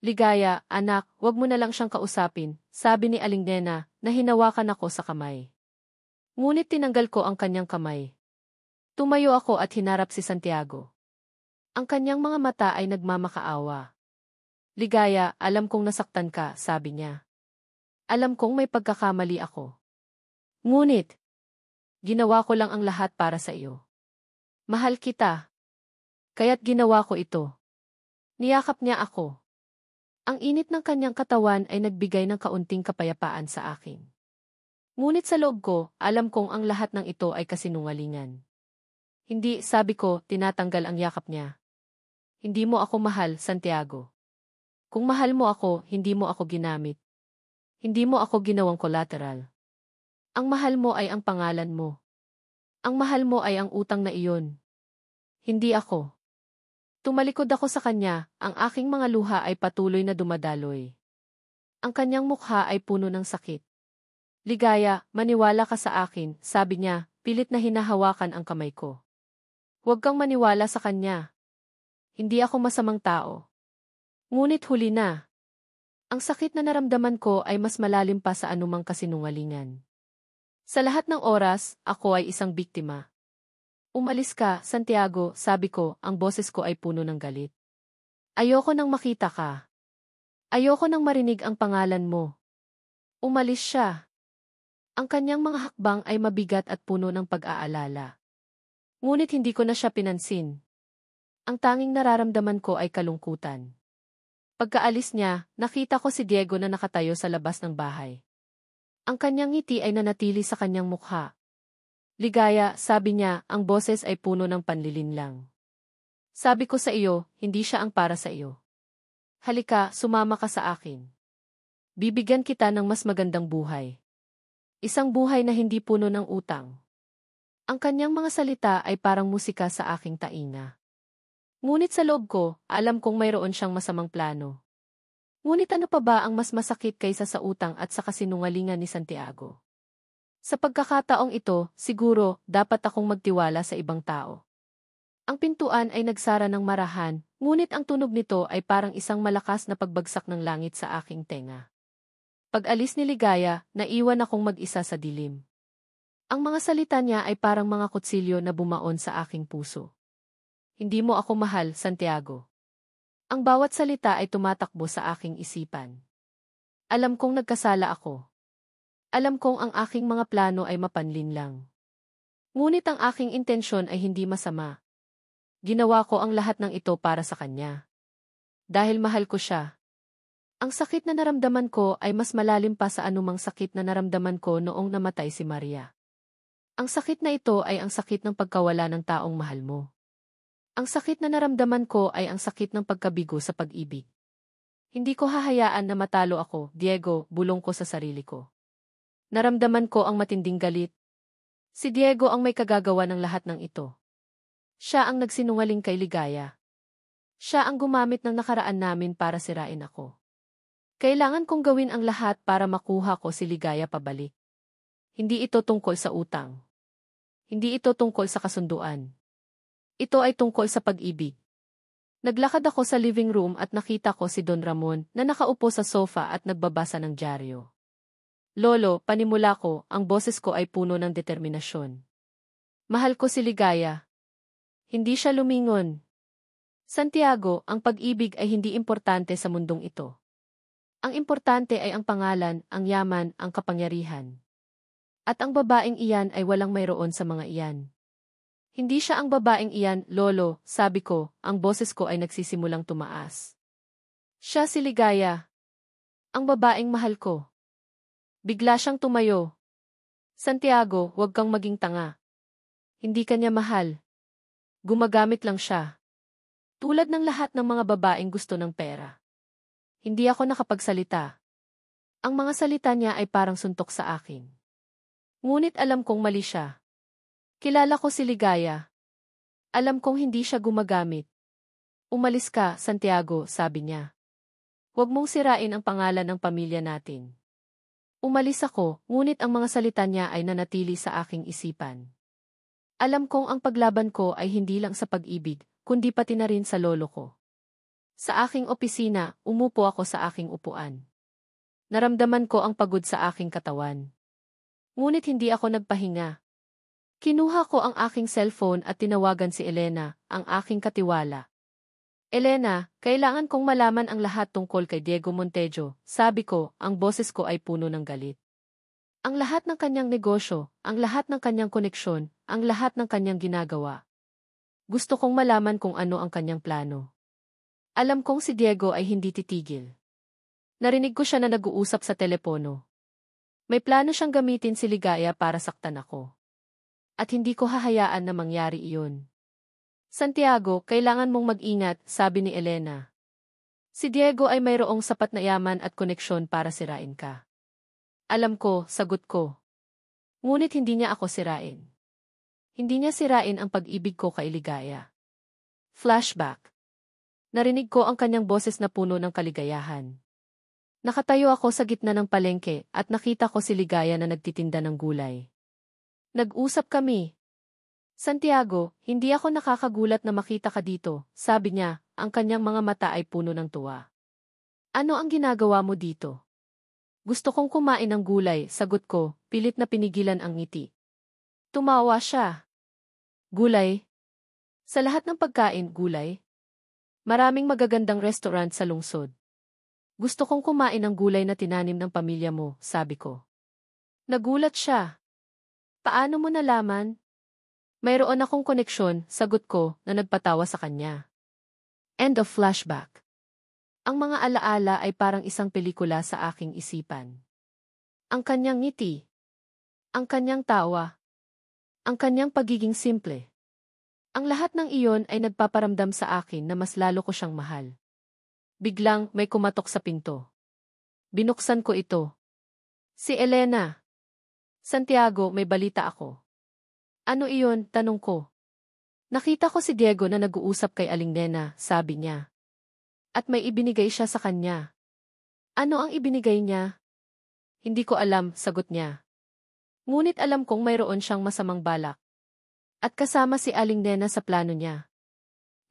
A: Ligaya, anak, wag mo na lang siyang kausapin, sabi ni Aling Nena, na hinawakan ako sa kamay. Ngunit tinanggal ko ang kanyang kamay. Tumayo ako at hinarap si Santiago. Ang kanyang mga mata ay nagmamakaawa. Ligaya, alam kong nasaktan ka, sabi niya. Alam kong may pagkakamali ako. Ngunit, ginawa ko lang ang lahat para sa iyo. Mahal kita. Kaya't ginawa ko ito. Niyakap niya ako. Ang init ng kanyang katawan ay nagbigay ng kaunting kapayapaan sa akin. Ngunit sa loob ko, alam kong ang lahat ng ito ay kasinungalingan. Hindi, sabi ko, tinatanggal ang yakap niya. Hindi mo ako mahal, Santiago. Kung mahal mo ako, hindi mo ako ginamit. Hindi mo ako ginawang collateral. Ang mahal mo ay ang pangalan mo. Ang mahal mo ay ang utang na iyon. Hindi ako. Tumalikod ako sa kanya, ang aking mga luha ay patuloy na dumadaloy. Ang kanyang mukha ay puno ng sakit. Ligaya, maniwala ka sa akin, sabi niya, pilit na hinahawakan ang kamay ko. Huwag kang maniwala sa kanya. Hindi ako masamang tao. Ngunit huli na. Ang sakit na naramdaman ko ay mas malalim pa sa anumang kasinungalingan. Sa lahat ng oras, ako ay isang biktima. Umalis ka, Santiago, sabi ko, ang boses ko ay puno ng galit. Ayoko nang makita ka. Ayoko nang marinig ang pangalan mo. Umalis siya. Ang kanyang mga hakbang ay mabigat at puno ng pag-aalala. Ngunit hindi ko na siya pinansin. Ang tanging nararamdaman ko ay kalungkutan. Pagkaalis niya, nakita ko si Diego na nakatayo sa labas ng bahay. Ang kanyang ngiti ay nanatili sa kanyang mukha. Ligaya, sabi niya, ang boses ay puno ng panlilinlang. Sabi ko sa iyo, hindi siya ang para sa iyo. Halika, sumama ka sa akin. Bibigyan kita ng mas magandang buhay. Isang buhay na hindi puno ng utang. Ang kanyang mga salita ay parang musika sa aking tainga. Ngunit sa loob ko, alam kong mayroon siyang masamang plano. Ngunit ano pa ba ang mas masakit kaysa sa utang at sa kasinungalingan ni Santiago? Sa pagkakataong ito, siguro, dapat akong magtiwala sa ibang tao. Ang pintuan ay nagsara ng marahan, ngunit ang tunog nito ay parang isang malakas na pagbagsak ng langit sa aking tenga. Pag-alis ni Ligaya, naiwan akong mag-isa sa dilim. Ang mga salita niya ay parang mga kutsilyo na bumaon sa aking puso. Hindi mo ako mahal, Santiago. Ang bawat salita ay tumatakbo sa aking isipan. Alam kong nagkasala ako. Alam kong ang aking mga plano ay mapanlin lang. Ngunit ang aking intensyon ay hindi masama. Ginawa ko ang lahat ng ito para sa kanya. Dahil mahal ko siya. Ang sakit na naramdaman ko ay mas malalim pa sa anumang sakit na naramdaman ko noong namatay si Maria. Ang sakit na ito ay ang sakit ng pagkawala ng taong mahal mo. Ang sakit na naramdaman ko ay ang sakit ng pagkabigo sa pag-ibig. Hindi ko hahayaan na matalo ako, Diego, bulong ko sa sarili ko. Naramdaman ko ang matinding galit. Si Diego ang may kagagawa ng lahat ng ito. Siya ang nagsinungaling kay Ligaya. Siya ang gumamit ng nakaraan namin para sirain ako. Kailangan kong gawin ang lahat para makuha ko si Ligaya pabalik. Hindi ito tungkol sa utang. Hindi ito tungkol sa kasunduan. Ito ay tungkol sa pag-ibig. Naglakad ako sa living room at nakita ko si Don Ramon na nakaupo sa sofa at nagbabasa ng dyaryo. Lolo, panimula ko, ang boses ko ay puno ng determinasyon. Mahal ko si Ligaya. Hindi siya lumingon. Santiago, ang pag-ibig ay hindi importante sa mundong ito. Ang importante ay ang pangalan, ang yaman, ang kapangyarihan. At ang babaeng iyan ay walang mayroon sa mga iyan. Hindi siya ang babaeng iyan, Lolo, sabi ko, ang boses ko ay nagsisimulang tumaas. Siya si Ligaya. Ang babaeng mahal ko. Bigla siyang tumayo. Santiago, huwag kang maging tanga. Hindi ka niya mahal. Gumagamit lang siya. Tulad ng lahat ng mga babaeng gusto ng pera. Hindi ako nakapagsalita. Ang mga salita niya ay parang suntok sa akin. Ngunit alam kong mali siya. Kilala ko si Ligaya. Alam kong hindi siya gumagamit. Umalis ka, Santiago, sabi niya. Huwag mong sirain ang pangalan ng pamilya natin. Umalis ako, ngunit ang mga salita niya ay nanatili sa aking isipan. Alam kong ang paglaban ko ay hindi lang sa pag-ibig, kundi pati na rin sa lolo ko. Sa aking opisina, umupo ako sa aking upuan. Naramdaman ko ang pagod sa aking katawan. Ngunit hindi ako nagpahinga. Kinuha ko ang aking cellphone at tinawagan si Elena, ang aking katiwala. Elena, kailangan kong malaman ang lahat tungkol kay Diego Montejo, sabi ko, ang boses ko ay puno ng galit. Ang lahat ng kanyang negosyo, ang lahat ng kanyang koneksyon, ang lahat ng kanyang ginagawa. Gusto kong malaman kung ano ang kanyang plano. Alam kong si Diego ay hindi titigil. Narinig ko siya na nag-uusap sa telepono. May plano siyang gamitin si Ligaya para saktan ako. At hindi ko hahayaan na mangyari iyon. Santiago, kailangan mong mag-ingat, sabi ni Elena. Si Diego ay mayroong sapat na yaman at koneksyon para sirain ka. Alam ko, sagot ko. Ngunit hindi niya ako sirain. Hindi niya sirain ang pag-ibig ko kay Ligaya. Flashback. Narinig ko ang kanyang boses na puno ng kaligayahan. Nakatayo ako sa gitna ng palengke at nakita ko si Ligaya na nagtitinda ng gulay. Nag-usap kami. Santiago, hindi ako nakakagulat na makita ka dito, sabi niya, ang kanyang mga mata ay puno ng tuwa. Ano ang ginagawa mo dito? Gusto kong kumain ng gulay, sagot ko, pilit na pinigilan ang ngiti. Tumawa siya. Gulay? Sa lahat ng pagkain, gulay? Maraming magagandang restaurant sa lungsod. Gusto kong kumain ng gulay na tinanim ng pamilya mo, sabi ko. Nagulat siya. Paano mo nalaman? Mayroon akong koneksyon, sagot ko, na nagpatawa sa kanya. End of flashback. Ang mga alaala ay parang isang pelikula sa aking isipan. Ang kanyang ngiti. Ang kanyang tawa. Ang kanyang pagiging simple. Ang lahat ng iyon ay nagpaparamdam sa akin na mas lalo ko siyang mahal. Biglang may kumatok sa pinto. Binuksan ko ito. Si Elena. Santiago, may balita ako. Ano iyon? Tanong ko. Nakita ko si Diego na nag-uusap kay Aling Nena, sabi niya. At may ibinigay siya sa kanya. Ano ang ibinigay niya? Hindi ko alam, sagot niya. Ngunit alam kong mayroon siyang masamang balak. At kasama si Aling Nena sa plano niya.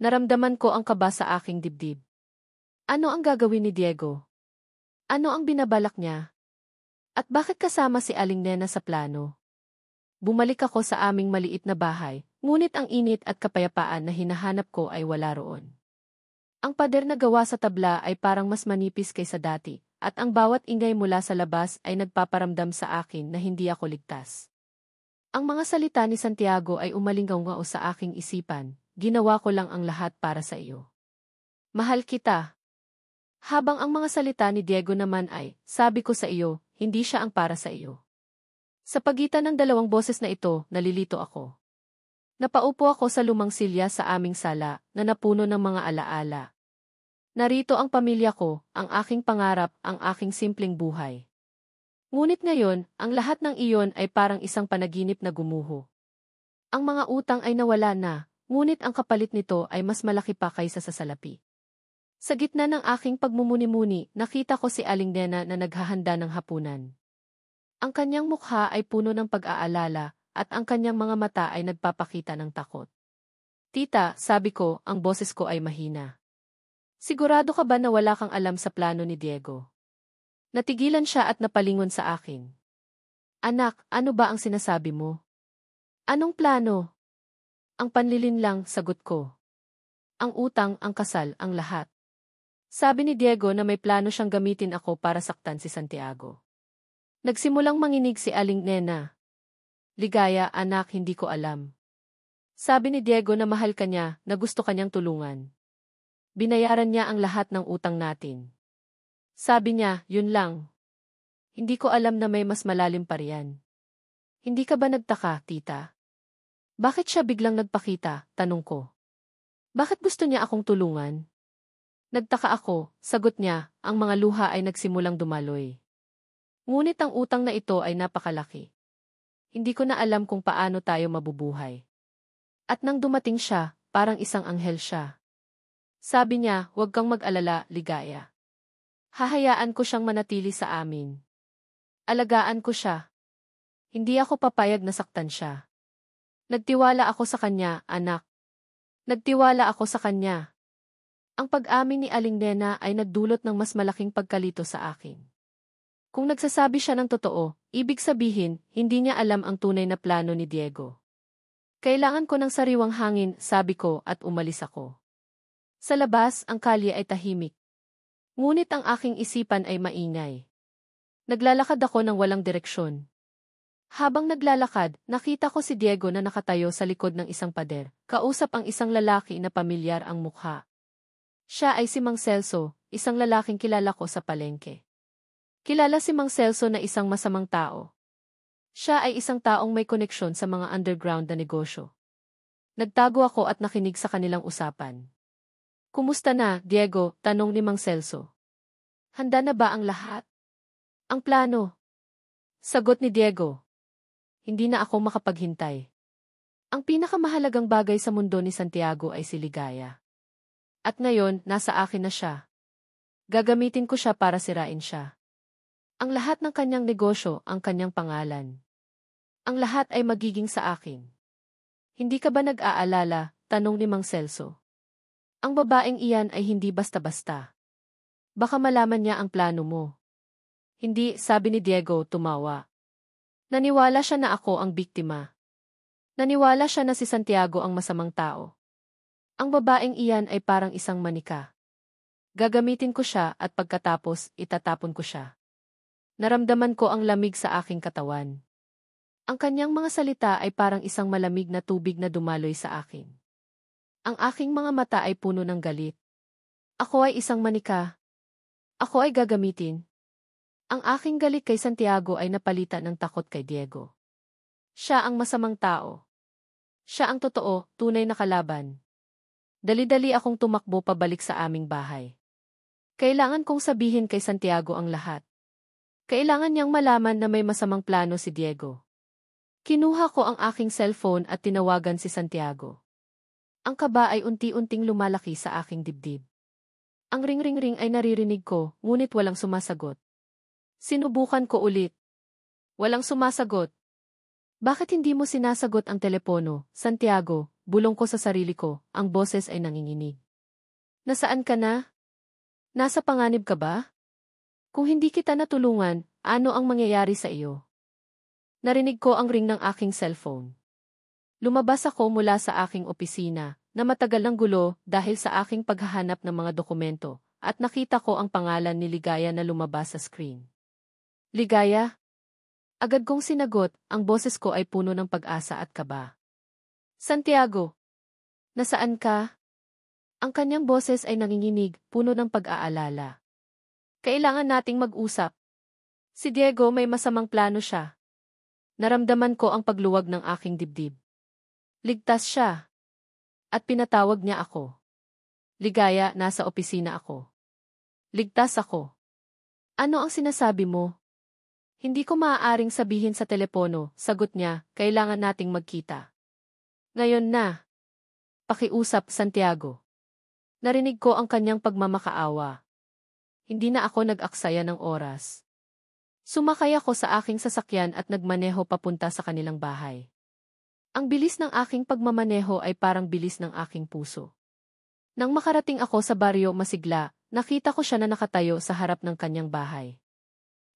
A: Naramdaman ko ang kaba sa aking dibdib. Ano ang gagawin ni Diego? Ano ang binabalak niya? At bakit kasama si Aling Nena sa plano? Bumalik ako sa aming maliit na bahay, ngunit ang init at kapayapaan na hinahanap ko ay wala roon. Ang pader na gawa sa tabla ay parang mas manipis kaysa dati, at ang bawat ingay mula sa labas ay nagpaparamdam sa akin na hindi ako ligtas. Ang mga salita ni Santiago ay umalinggaw-ngao sa aking isipan, ginawa ko lang ang lahat para sa iyo. Mahal kita. Habang ang mga salita ni Diego naman ay, sabi ko sa iyo, hindi siya ang para sa iyo. Sa pagitan ng dalawang boses na ito, nalilito ako. Napaupo ako sa lumang silya sa aming sala na napuno ng mga alaala. Narito ang pamilya ko, ang aking pangarap, ang aking simpleng buhay. Ngunit ngayon, ang lahat ng iyon ay parang isang panaginip na gumuho. Ang mga utang ay nawala na, ngunit ang kapalit nito ay mas malaki pa kaysa sa salapi. Sa gitna ng aking pagmumuni-muni, nakita ko si Aling Nena na naghahanda ng hapunan. Ang kanyang mukha ay puno ng pag-aalala, at ang kanyang mga mata ay nagpapakita ng takot. Tita, sabi ko, ang boses ko ay mahina. Sigurado ka ba na wala kang alam sa plano ni Diego? Natigilan siya at napalingon sa akin. Anak, ano ba ang sinasabi mo? Anong plano? Ang panlilinlang, sagot ko. Ang utang, ang kasal, ang lahat. Sabi ni Diego na may plano siyang gamitin ako para saktan si Santiago. Nagsimulang manginig si Aling Nena. Ligaya, anak, hindi ko alam. Sabi ni Diego na mahal ka niya, na gusto kanyang tulungan. Binayaran niya ang lahat ng utang natin. Sabi niya, yun lang. Hindi ko alam na may mas malalim pa riyan. Hindi ka ba nagtaka, tita? Bakit siya biglang nagpakita, tanong ko. Bakit gusto niya akong tulungan? Nagtaka ako, sagot niya, ang mga luha ay nagsimulang dumaloy. Ngunit ang utang na ito ay napakalaki. Hindi ko na alam kung paano tayo mabubuhay. At nang dumating siya, parang isang anghel siya. Sabi niya, huwag kang mag-alala, Ligaya. Hahayaan ko siyang manatili sa amin. Alagaan ko siya. Hindi ako papayag na saktan siya. Nagtiwala ako sa kanya, anak. Nagtiwala ako sa kanya. Ang pag-amin ni Aling Nena ay nagdulot ng mas malaking pagkalito sa akin. Kung nagsasabi siya ng totoo, ibig sabihin, hindi niya alam ang tunay na plano ni Diego. Kailangan ko ng sariwang hangin, sabi ko, at umalis ako. Sa labas, ang kalye ay tahimik. Ngunit ang aking isipan ay maingay. Naglalakad ako ng walang direksyon. Habang naglalakad, nakita ko si Diego na nakatayo sa likod ng isang pader, kausap ang isang lalaki na pamilyar ang mukha. Siya ay si Mang Celso, isang lalaking kilala ko sa palengke. Kilala si Mang Celso na isang masamang tao. Siya ay isang taong may koneksyon sa mga underground na negosyo. Nagtago ako at nakinig sa kanilang usapan. Kumusta na, Diego? Tanong ni Mang Celso. Handa na ba ang lahat? Ang plano? Sagot ni Diego. Hindi na ako makapaghintay. Ang pinakamahalagang bagay sa mundo ni Santiago ay si Ligaya. At ngayon, nasa akin na siya. Gagamitin ko siya para sirain siya. Ang lahat ng kanyang negosyo, ang kanyang pangalan. Ang lahat ay magiging sa akin. Hindi ka ba nag-aalala? Tanong ni Mang Celso. Ang babaeng iyan ay hindi basta-basta. Baka malaman niya ang plano mo. Hindi, sabi ni Diego, tumawa. Naniwala siya na ako ang biktima. Naniwala siya na si Santiago ang masamang tao. Ang babaeng iyan ay parang isang manika. Gagamitin ko siya at pagkatapos, itatapon ko siya. Naramdaman ko ang lamig sa aking katawan. Ang kanyang mga salita ay parang isang malamig na tubig na dumaloy sa akin. Ang aking mga mata ay puno ng galit. Ako ay isang manika. Ako ay gagamitin. Ang aking galit kay Santiago ay napalitan ng takot kay Diego. Siya ang masamang tao. Siya ang totoo, tunay na kalaban. Dali-dali akong tumakbo pabalik sa aming bahay. Kailangan kong sabihin kay Santiago ang lahat. Kailangan niyang malaman na may masamang plano si Diego. Kinuha ko ang aking cellphone at tinawagan si Santiago. Ang kaba ay unti-unting lumalaki sa aking dibdib. Ang ring-ring-ring ay naririnig ko, ngunit walang sumasagot. Sinubukan ko ulit. Walang sumasagot. Bakit hindi mo sinasagot ang telepono, Santiago? Bulong ko sa sarili ko, ang boses ay nanginginig. Nasaan ka na? Nasa panganib ka ba? Kung hindi kita natulungan, ano ang mangyayari sa iyo? Narinig ko ang ring ng aking cellphone. Lumabas ako mula sa aking opisina, na matagal ng gulo dahil sa aking paghahanap ng mga dokumento, at nakita ko ang pangalan ni Ligaya na lumabas sa screen. Ligaya? Agad kong sinagot, ang boses ko ay puno ng pag-asa at kaba. Santiago, nasaan ka? Ang kanyang boses ay nanginginig, puno ng pag-aalala. Kailangan nating mag-usap. Si Diego may masamang plano siya. Naramdaman ko ang pagluwag ng aking dibdib. Ligtas siya. At pinatawag niya ako. Ligaya, nasa opisina ako. Ligtas ako. Ano ang sinasabi mo? Hindi ko maaaring sabihin sa telepono, sagot niya, kailangan nating magkita. Ngayon na. Pakiusap, Santiago. Narinig ko ang kanyang pagmamakaawa. Hindi na ako nag-aksaya ng oras. Sumakay ako sa aking sasakyan at nagmaneho papunta sa kanilang bahay. Ang bilis ng aking pagmamaneho ay parang bilis ng aking puso. Nang makarating ako sa baryo Masigla, nakita ko siya na nakatayo sa harap ng kanyang bahay.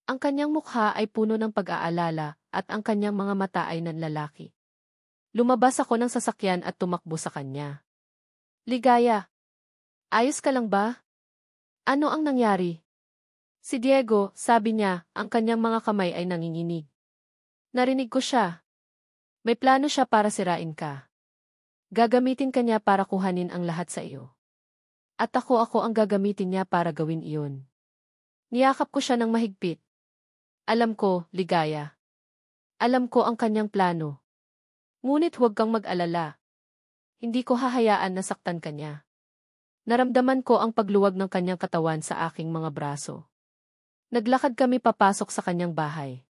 A: Ang kanyang mukha ay puno ng pag-aalala at ang kanyang mga mata ay nanlalaki. Lumabas ako ng sasakyan at tumakbo sa kanya. Ligaya, ayos ka lang ba? Ano ang nangyari? Si Diego, sabi niya, ang kanyang mga kamay ay nanginginig. Narinig ko siya. May plano siya para sirain ka. Gagamitin ka niya para kuhanin ang lahat sa iyo. At ako ang gagamitin niya para gawin iyon. Niyakap ko siya ng mahigpit. Alam ko, Ligaya. Alam ko ang kanyang plano. Ngunit huwag kang mag-alala. Hindi ko hahayaan na saktan ka niya. Naramdaman ko ang pagluwag ng kanyang katawan sa aking mga braso. Naglakad kami papasok sa kanyang bahay.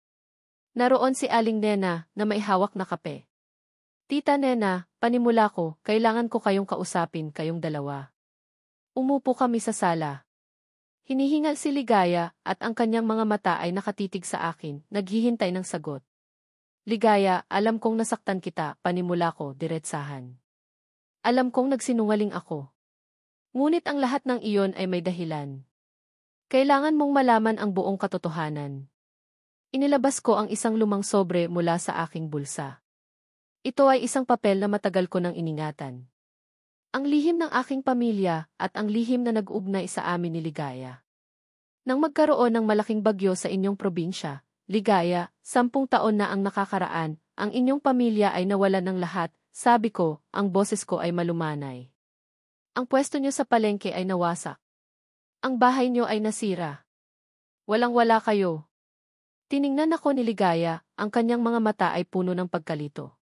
A: Naroon si Aling Nena na may hawak na kape. Tita Nena, panimula ko, kailangan ko kayong kausapin, kayong dalawa. Umupo kami sa sala. Hinihingal si Ligaya at ang kanyang mga mata ay nakatitig sa akin, naghihintay ng sagot. Ligaya, alam kong nasaktan kita, panimula ko, diretsahan. Alam kong nagsinungaling ako. Ngunit ang lahat ng iyon ay may dahilan. Kailangan mong malaman ang buong katotohanan. Inilabas ko ang isang lumang sobre mula sa aking bulsa. Ito ay isang papel na matagal ko nang iningatan. Ang lihim ng aking pamilya at ang lihim na nag-ugnay sa amin ni Ligaya. Nang magkaroon ng malaking bagyo sa inyong probinsya, Ligaya, 10 taon na ang nakakaraan, ang inyong pamilya ay nawalan ng lahat, sabi ko, ang boses ko ay malumanay. Ang pwesto niyo sa palengke ay nawasak. Ang bahay niyo ay nasira. Walang-wala kayo. Tiningnan ako ni Ligaya, ang kanyang mga mata ay puno ng pagkalito.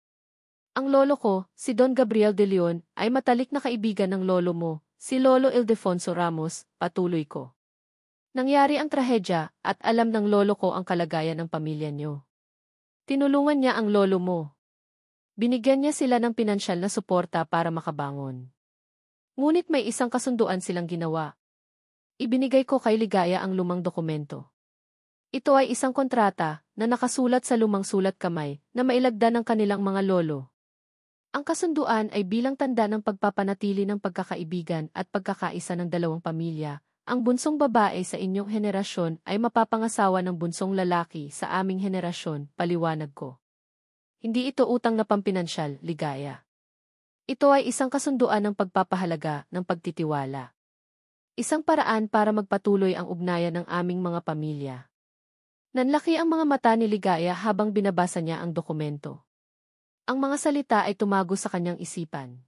A: Ang lolo ko, si Don Gabriel de Leon, ay matalik na kaibigan ng lolo mo, si Lolo Ildefonso Ramos, patuloy ko. Nangyari ang trahedya at alam ng lolo ko ang kalagayan ng pamilya niyo. Tinulungan niya ang lolo mo. Binigyan niya sila ng pinansyal na suporta para makabangon. Ngunit may isang kasunduan silang ginawa. Ibinigay ko kay Ligaya ang lumang dokumento. Ito ay isang kontrata na nakasulat sa lumang sulat kamay na mailagda ng kanilang mga lolo. Ang kasunduan ay bilang tanda ng pagpapanatili ng pagkakaibigan at pagkakaisa ng dalawang pamilya. Ang bunsong babae sa inyong henerasyon ay mapapangasawa ng bunsong lalaki sa aming henerasyon, paliwanag ko. Hindi ito utang na pampinansyal, Ligaya. Ito ay isang kasunduan ng pagpapahalaga ng pagtitiwala. Isang paraan para magpatuloy ang ugnayan ng aming mga pamilya. Nanlaki ang mga mata ni Ligaya habang binabasa niya ang dokumento. Ang mga salita ay tumago sa kanyang isipan.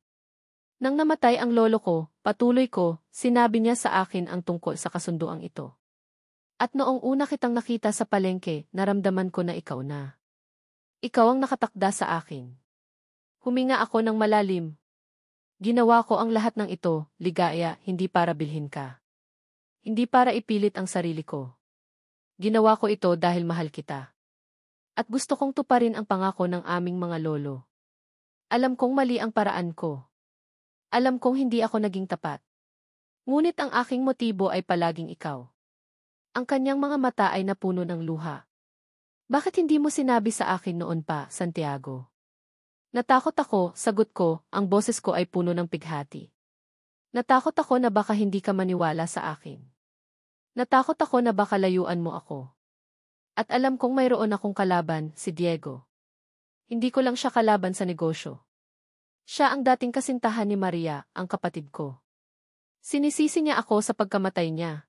A: Nang namatay ang lolo ko, patuloy ko, sinabi niya sa akin ang tungkol sa kasunduang ito. At noong una kitang nakita sa palengke, naramdaman ko na ikaw na. Ikaw ang nakatakda sa akin. Huminga ako ng malalim. Ginawa ko ang lahat ng ito, Ligaya, hindi para bilhin ka. Hindi para ipilit ang sarili ko. Ginawa ko ito dahil mahal kita. At gusto kong tuparin ang pangako ng aming mga lolo. Alam kong mali ang paraan ko. Alam kong hindi ako naging tapat. Ngunit ang aking motibo ay palaging ikaw. Ang kanyang mga mata ay napuno ng luha. Bakit hindi mo sinabi sa akin noon pa, Santiago? Natakot ako, sagot ko, ang boses ko ay puno ng pighati. Natakot ako na baka hindi ka maniwala sa akin. Natakot ako na baka layuan mo ako. At alam kong mayroon akong kalaban, si Diego. Hindi ko lang siya kalaban sa negosyo. Siya ang dating kasintahan ni Maria, ang kapatid ko. Sinisisi niya ako sa pagkamatay niya.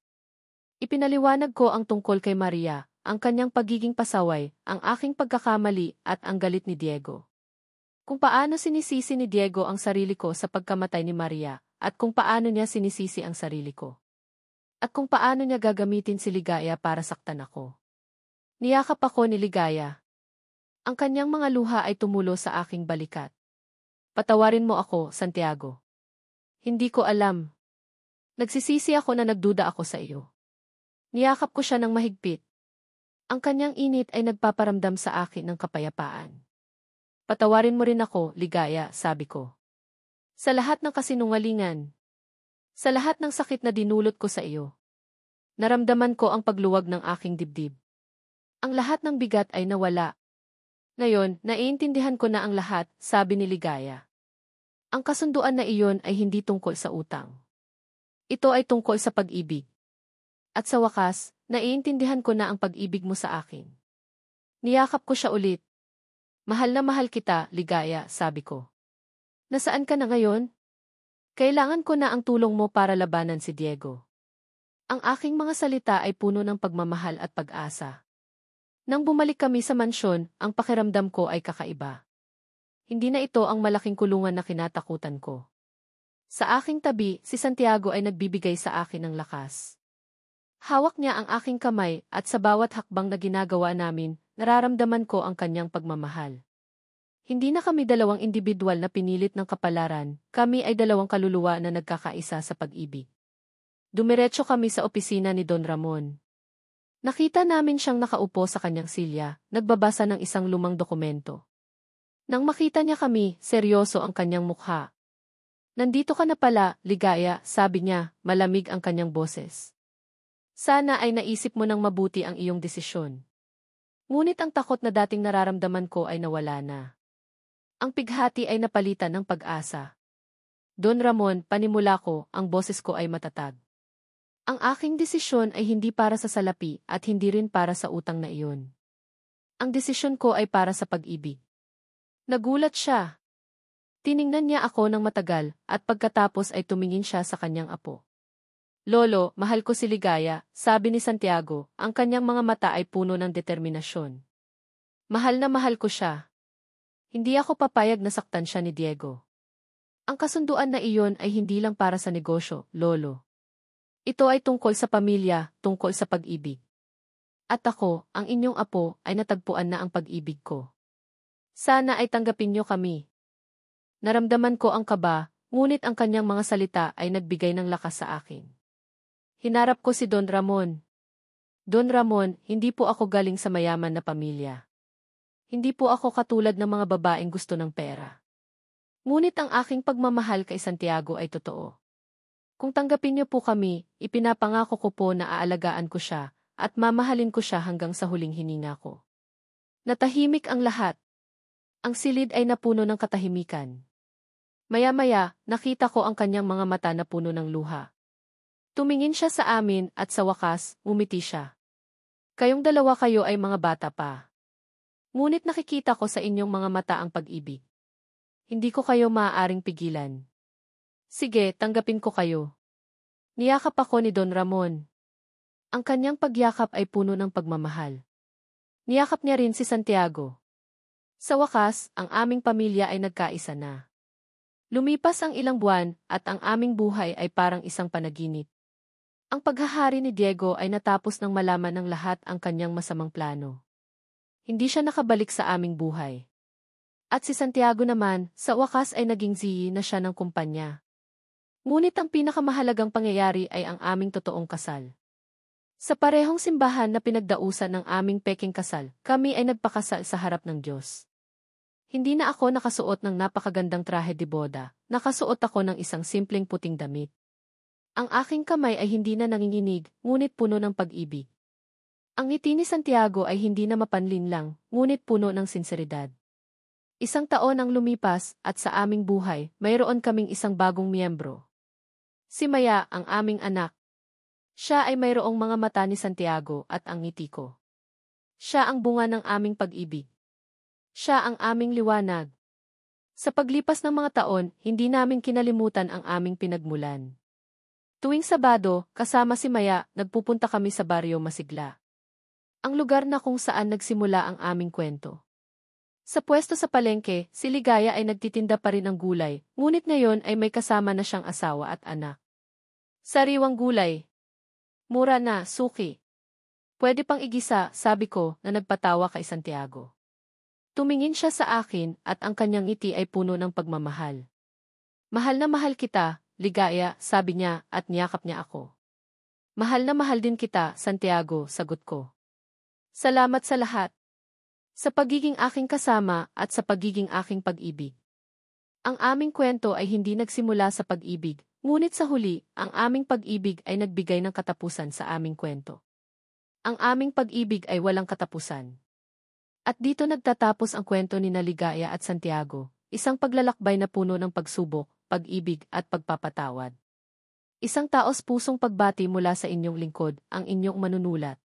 A: Ipinaliwanag ko ang tungkol kay Maria, ang kanyang pagiging pasaway, ang aking pagkakamali at ang galit ni Diego. Kung paano sinisisi ni Diego ang sarili ko sa pagkamatay ni Maria, at kung paano niya sinisisi ang sarili ko. At kung paano niya gagamitin si Ligaya para saktan ako. Niyakap ako ni Ligaya. Ang kanyang mga luha ay tumulo sa aking balikat. Patawarin mo ako, Santiago. Hindi ko alam. Nagsisisi ako na nagduda ako sa iyo. Niyakap ko siya ng mahigpit. Ang kanyang init ay nagpaparamdam sa akin ng kapayapaan. Patawarin mo rin ako, Ligaya, sabi ko. Sa lahat ng kasinungalingan. Sa lahat ng sakit na dinulot ko sa iyo. Naramdaman ko ang pagluwag ng aking dibdib. Ang lahat ng bigat ay nawala. Ngayon, naiintindihan ko na ang lahat, sabi ni Ligaya. Ang kasunduan na iyon ay hindi tungkol sa utang. Ito ay tungkol sa pag-ibig. At sa wakas, naiintindihan ko na ang pag-ibig mo sa akin. Niyakap ko siya ulit. Mahal na mahal kita, Ligaya, sabi ko. Nasaan ka na ngayon? Kailangan ko na ang tulong mo para labanan si Diego. Ang aking mga salita ay puno ng pagmamahal at pag-asa. Nang bumalik kami sa mansyon, ang pakiramdam ko ay kakaiba. Hindi na ito ang malaking kulungan na kinatakutan ko. Sa aking tabi, si Santiago ay nagbibigay sa akin ng lakas. Hawak niya ang aking kamay at sa bawat hakbang na ginagawa namin, nararamdaman ko ang kanyang pagmamahal. Hindi na kami dalawang individual na pinilit ng kapalaran, kami ay dalawang kaluluwa na nagkakaisa sa pag-ibig. Dumiretso kami sa opisina ni Don Ramon. Nakita namin siyang nakaupo sa kanyang silya, nagbabasa ng isang lumang dokumento. Nang makita niya kami, seryoso ang kanyang mukha. Nandito ka na pala, Ligaya, sabi niya, malamig ang kanyang boses. Sana ay naisip mo ng mabuti ang iyong desisyon. Ngunit ang takot na dating nararamdaman ko ay nawala na. Ang pighati ay napalitan ng pag-asa. Don Ramon, panimula ko, ang boses ko ay matatag. Ang aking desisyon ay hindi para sa salapi at hindi rin para sa utang na iyon. Ang desisyon ko ay para sa pag-ibig. Nagulat siya. Tiningnan niya ako ng matagal at pagkatapos ay tumingin siya sa kanyang apo. Lolo, mahal ko si Ligaya, sabi ni Santiago, ang kanyang mga mata ay puno ng determinasyon. Mahal na mahal ko siya. Hindi ako papayag na saktan siya ni Diego. Ang kasunduan na iyon ay hindi lang para sa negosyo, Lolo. Ito ay tungkol sa pamilya, tungkol sa pag-ibig. At ako, ang inyong apo, ay natagpuan na ang pag-ibig ko. Sana ay tanggapin niyo kami. Naramdaman ko ang kaba, ngunit ang kanyang mga salita ay nagbigay ng lakas sa akin. Hinarap ko si Don Ramon. Don Ramon, hindi po ako galing sa mayaman na pamilya. Hindi po ako katulad ng mga babaeng gusto ng pera. Ngunit ang aking pagmamahal kay Santiago ay totoo. Kung tanggapin niyo po kami, ipinapangako ko po na aalagaan ko siya at mamahalin ko siya hanggang sa huling hininga ko. Natahimik ang lahat. Ang silid ay napuno ng katahimikan. Maya-maya, nakita ko ang kanyang mga mata na puno ng luha. Tumingin siya sa amin at sa wakas, umiti siya. Kayong dalawa kayo ay mga bata pa. Ngunit nakikita ko sa inyong mga mata ang pag-ibig. Hindi ko kayo maaaring pigilan. Sige, tanggapin ko kayo. Niyakap ako ni Don Ramon. Ang kanyang pagyakap ay puno ng pagmamahal. Niyakap niya rin si Santiago. Sa wakas, ang aming pamilya ay nagkaisa na. Lumipas ang ilang buwan at ang aming buhay ay parang isang panaginip. Ang paghahari ni Diego ay natapos nang malaman ng lahat ang kanyang masamang plano. Hindi siya nakabalik sa aming buhay. At si Santiago naman, sa wakas ay naging ziyi na siya ng kumpanya. Ngunit ang pinakamahalagang pangyayari ay ang aming totoong kasal. Sa parehong simbahan na pinagdausan ng aming peking kasal, kami ay nagpakasal sa harap ng Diyos. Hindi na ako nakasuot ng napakagandang trahe de boda, nakasuot ako ng isang simpleng puting damit. Ang aking kamay ay hindi na nanginginig, ngunit puno ng pag-ibig. Ang ngiti ni Santiago ay hindi na mapanlin lang, ngunit puno ng sinseridad. Isang taon ang lumipas at sa aming buhay, mayroon kaming isang bagong miyembro. Si Maya, ang aming anak. Siya ay mayroong mga mata ni Santiago at ang ngiti ko. Siya ang bunga ng aming pag-ibig. Siya ang aming liwanag. Sa paglipas ng mga taon, hindi namin kinalimutan ang aming pinagmulan. Tuwing Sabado, kasama si Maya, nagpupunta kami sa Baryo Masigla. Ang lugar na kung saan nagsimula ang aming kwento. Sa pwesto sa palengke, si Ligaya ay nagtitinda pa rin ng gulay, ngunit ngayon ay may kasama na siyang asawa at anak. Sariwang gulay. Mura na, suki. Pwede pang igisa, sabi ko, na nagpatawa kay Santiago. Tumingin siya sa akin at ang kanyang ngiti ay puno ng pagmamahal. Mahal na mahal kita, Ligaya, sabi niya at niyakap niya ako. Mahal na mahal din kita, Santiago, sagot ko. Salamat sa lahat. Sa pagiging aking kasama at sa pagiging aking pag-ibig. Ang aming kwento ay hindi nagsimula sa pag-ibig, ngunit sa huli, ang aming pag-ibig ay nagbigay ng katapusan sa aming kwento. Ang aming pag-ibig ay walang katapusan. At dito nagtatapos ang kwento ni Ligaya at Santiago, isang paglalakbay na puno ng pagsubok, pag-ibig at pagpapatawad. Isang taos-pusong pagbati mula sa inyong lingkod, ang inyong manunulat.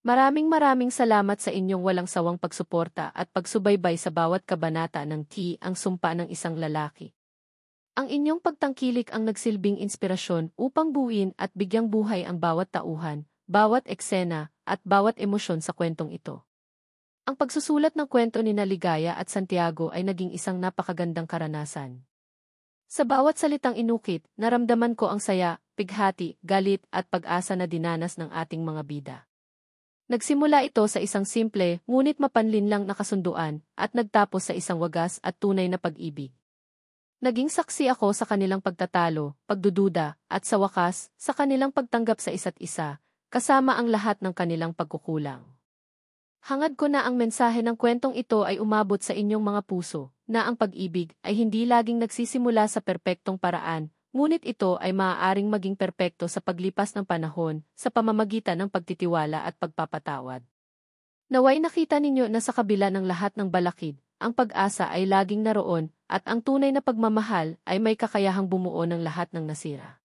A: Maraming salamat sa inyong walang sawang pagsuporta at pagsubaybay sa bawat kabanata ng Ang Sumpa ng Isang Lalaki. Ang inyong pagtangkilik ang nagsilbing inspirasyon upang buuin at bigyang buhay ang bawat tauhan, bawat eksena, at bawat emosyon sa kwentong ito. Ang pagsusulat ng kwento ni Ligaya at Santiago ay naging isang napakagandang karanasan. Sa bawat salitang inukit, naramdaman ko ang saya, pighati, galit at pag-asa na dinanas ng ating mga bida. Nagsimula ito sa isang simple, ngunit mapanlinlang na kasunduan, at nagtapos sa isang wagas at tunay na pag-ibig. Naging saksi ako sa kanilang pagtatalo, pagdududa, at sa wakas, sa kanilang pagtanggap sa isa't isa, kasama ang lahat ng kanilang pagkukulang. Hangad ko na ang mensahe ng kwentong ito ay umabot sa inyong mga puso, na ang pag-ibig ay hindi laging nagsisimula sa perpektong paraan, ngunit ito ay maaaring maging perpekto sa paglipas ng panahon, sa pamamagitan ng pagtitiwala at pagpapatawad. Naway nakita ninyo na sa kabila ng lahat ng balakid, ang pag-asa ay laging naroon, at ang tunay na pagmamahal ay may kakayahang bumuo ng lahat ng nasira.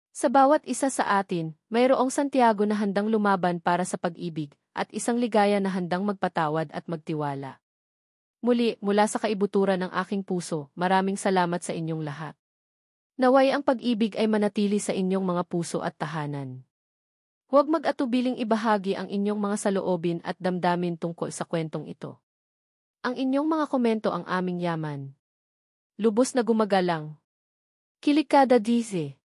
A: Sa bawat isa sa atin, mayroong Santiago na handang lumaban para sa pag-ibig, at isang Ligaya na handang magpatawad at magtiwala. Muli, mula sa kaibuturan ng aking puso, maraming salamat sa inyong lahat. Naway ang pag-ibig ay manatili sa inyong mga puso at tahanan. Huwag mag-atubiling ibahagi ang inyong mga saloobin at damdamin tungkol sa kwentong ito. Ang inyong mga komento ang aming yaman. Lubos na gumagalang. Kilikada Dize.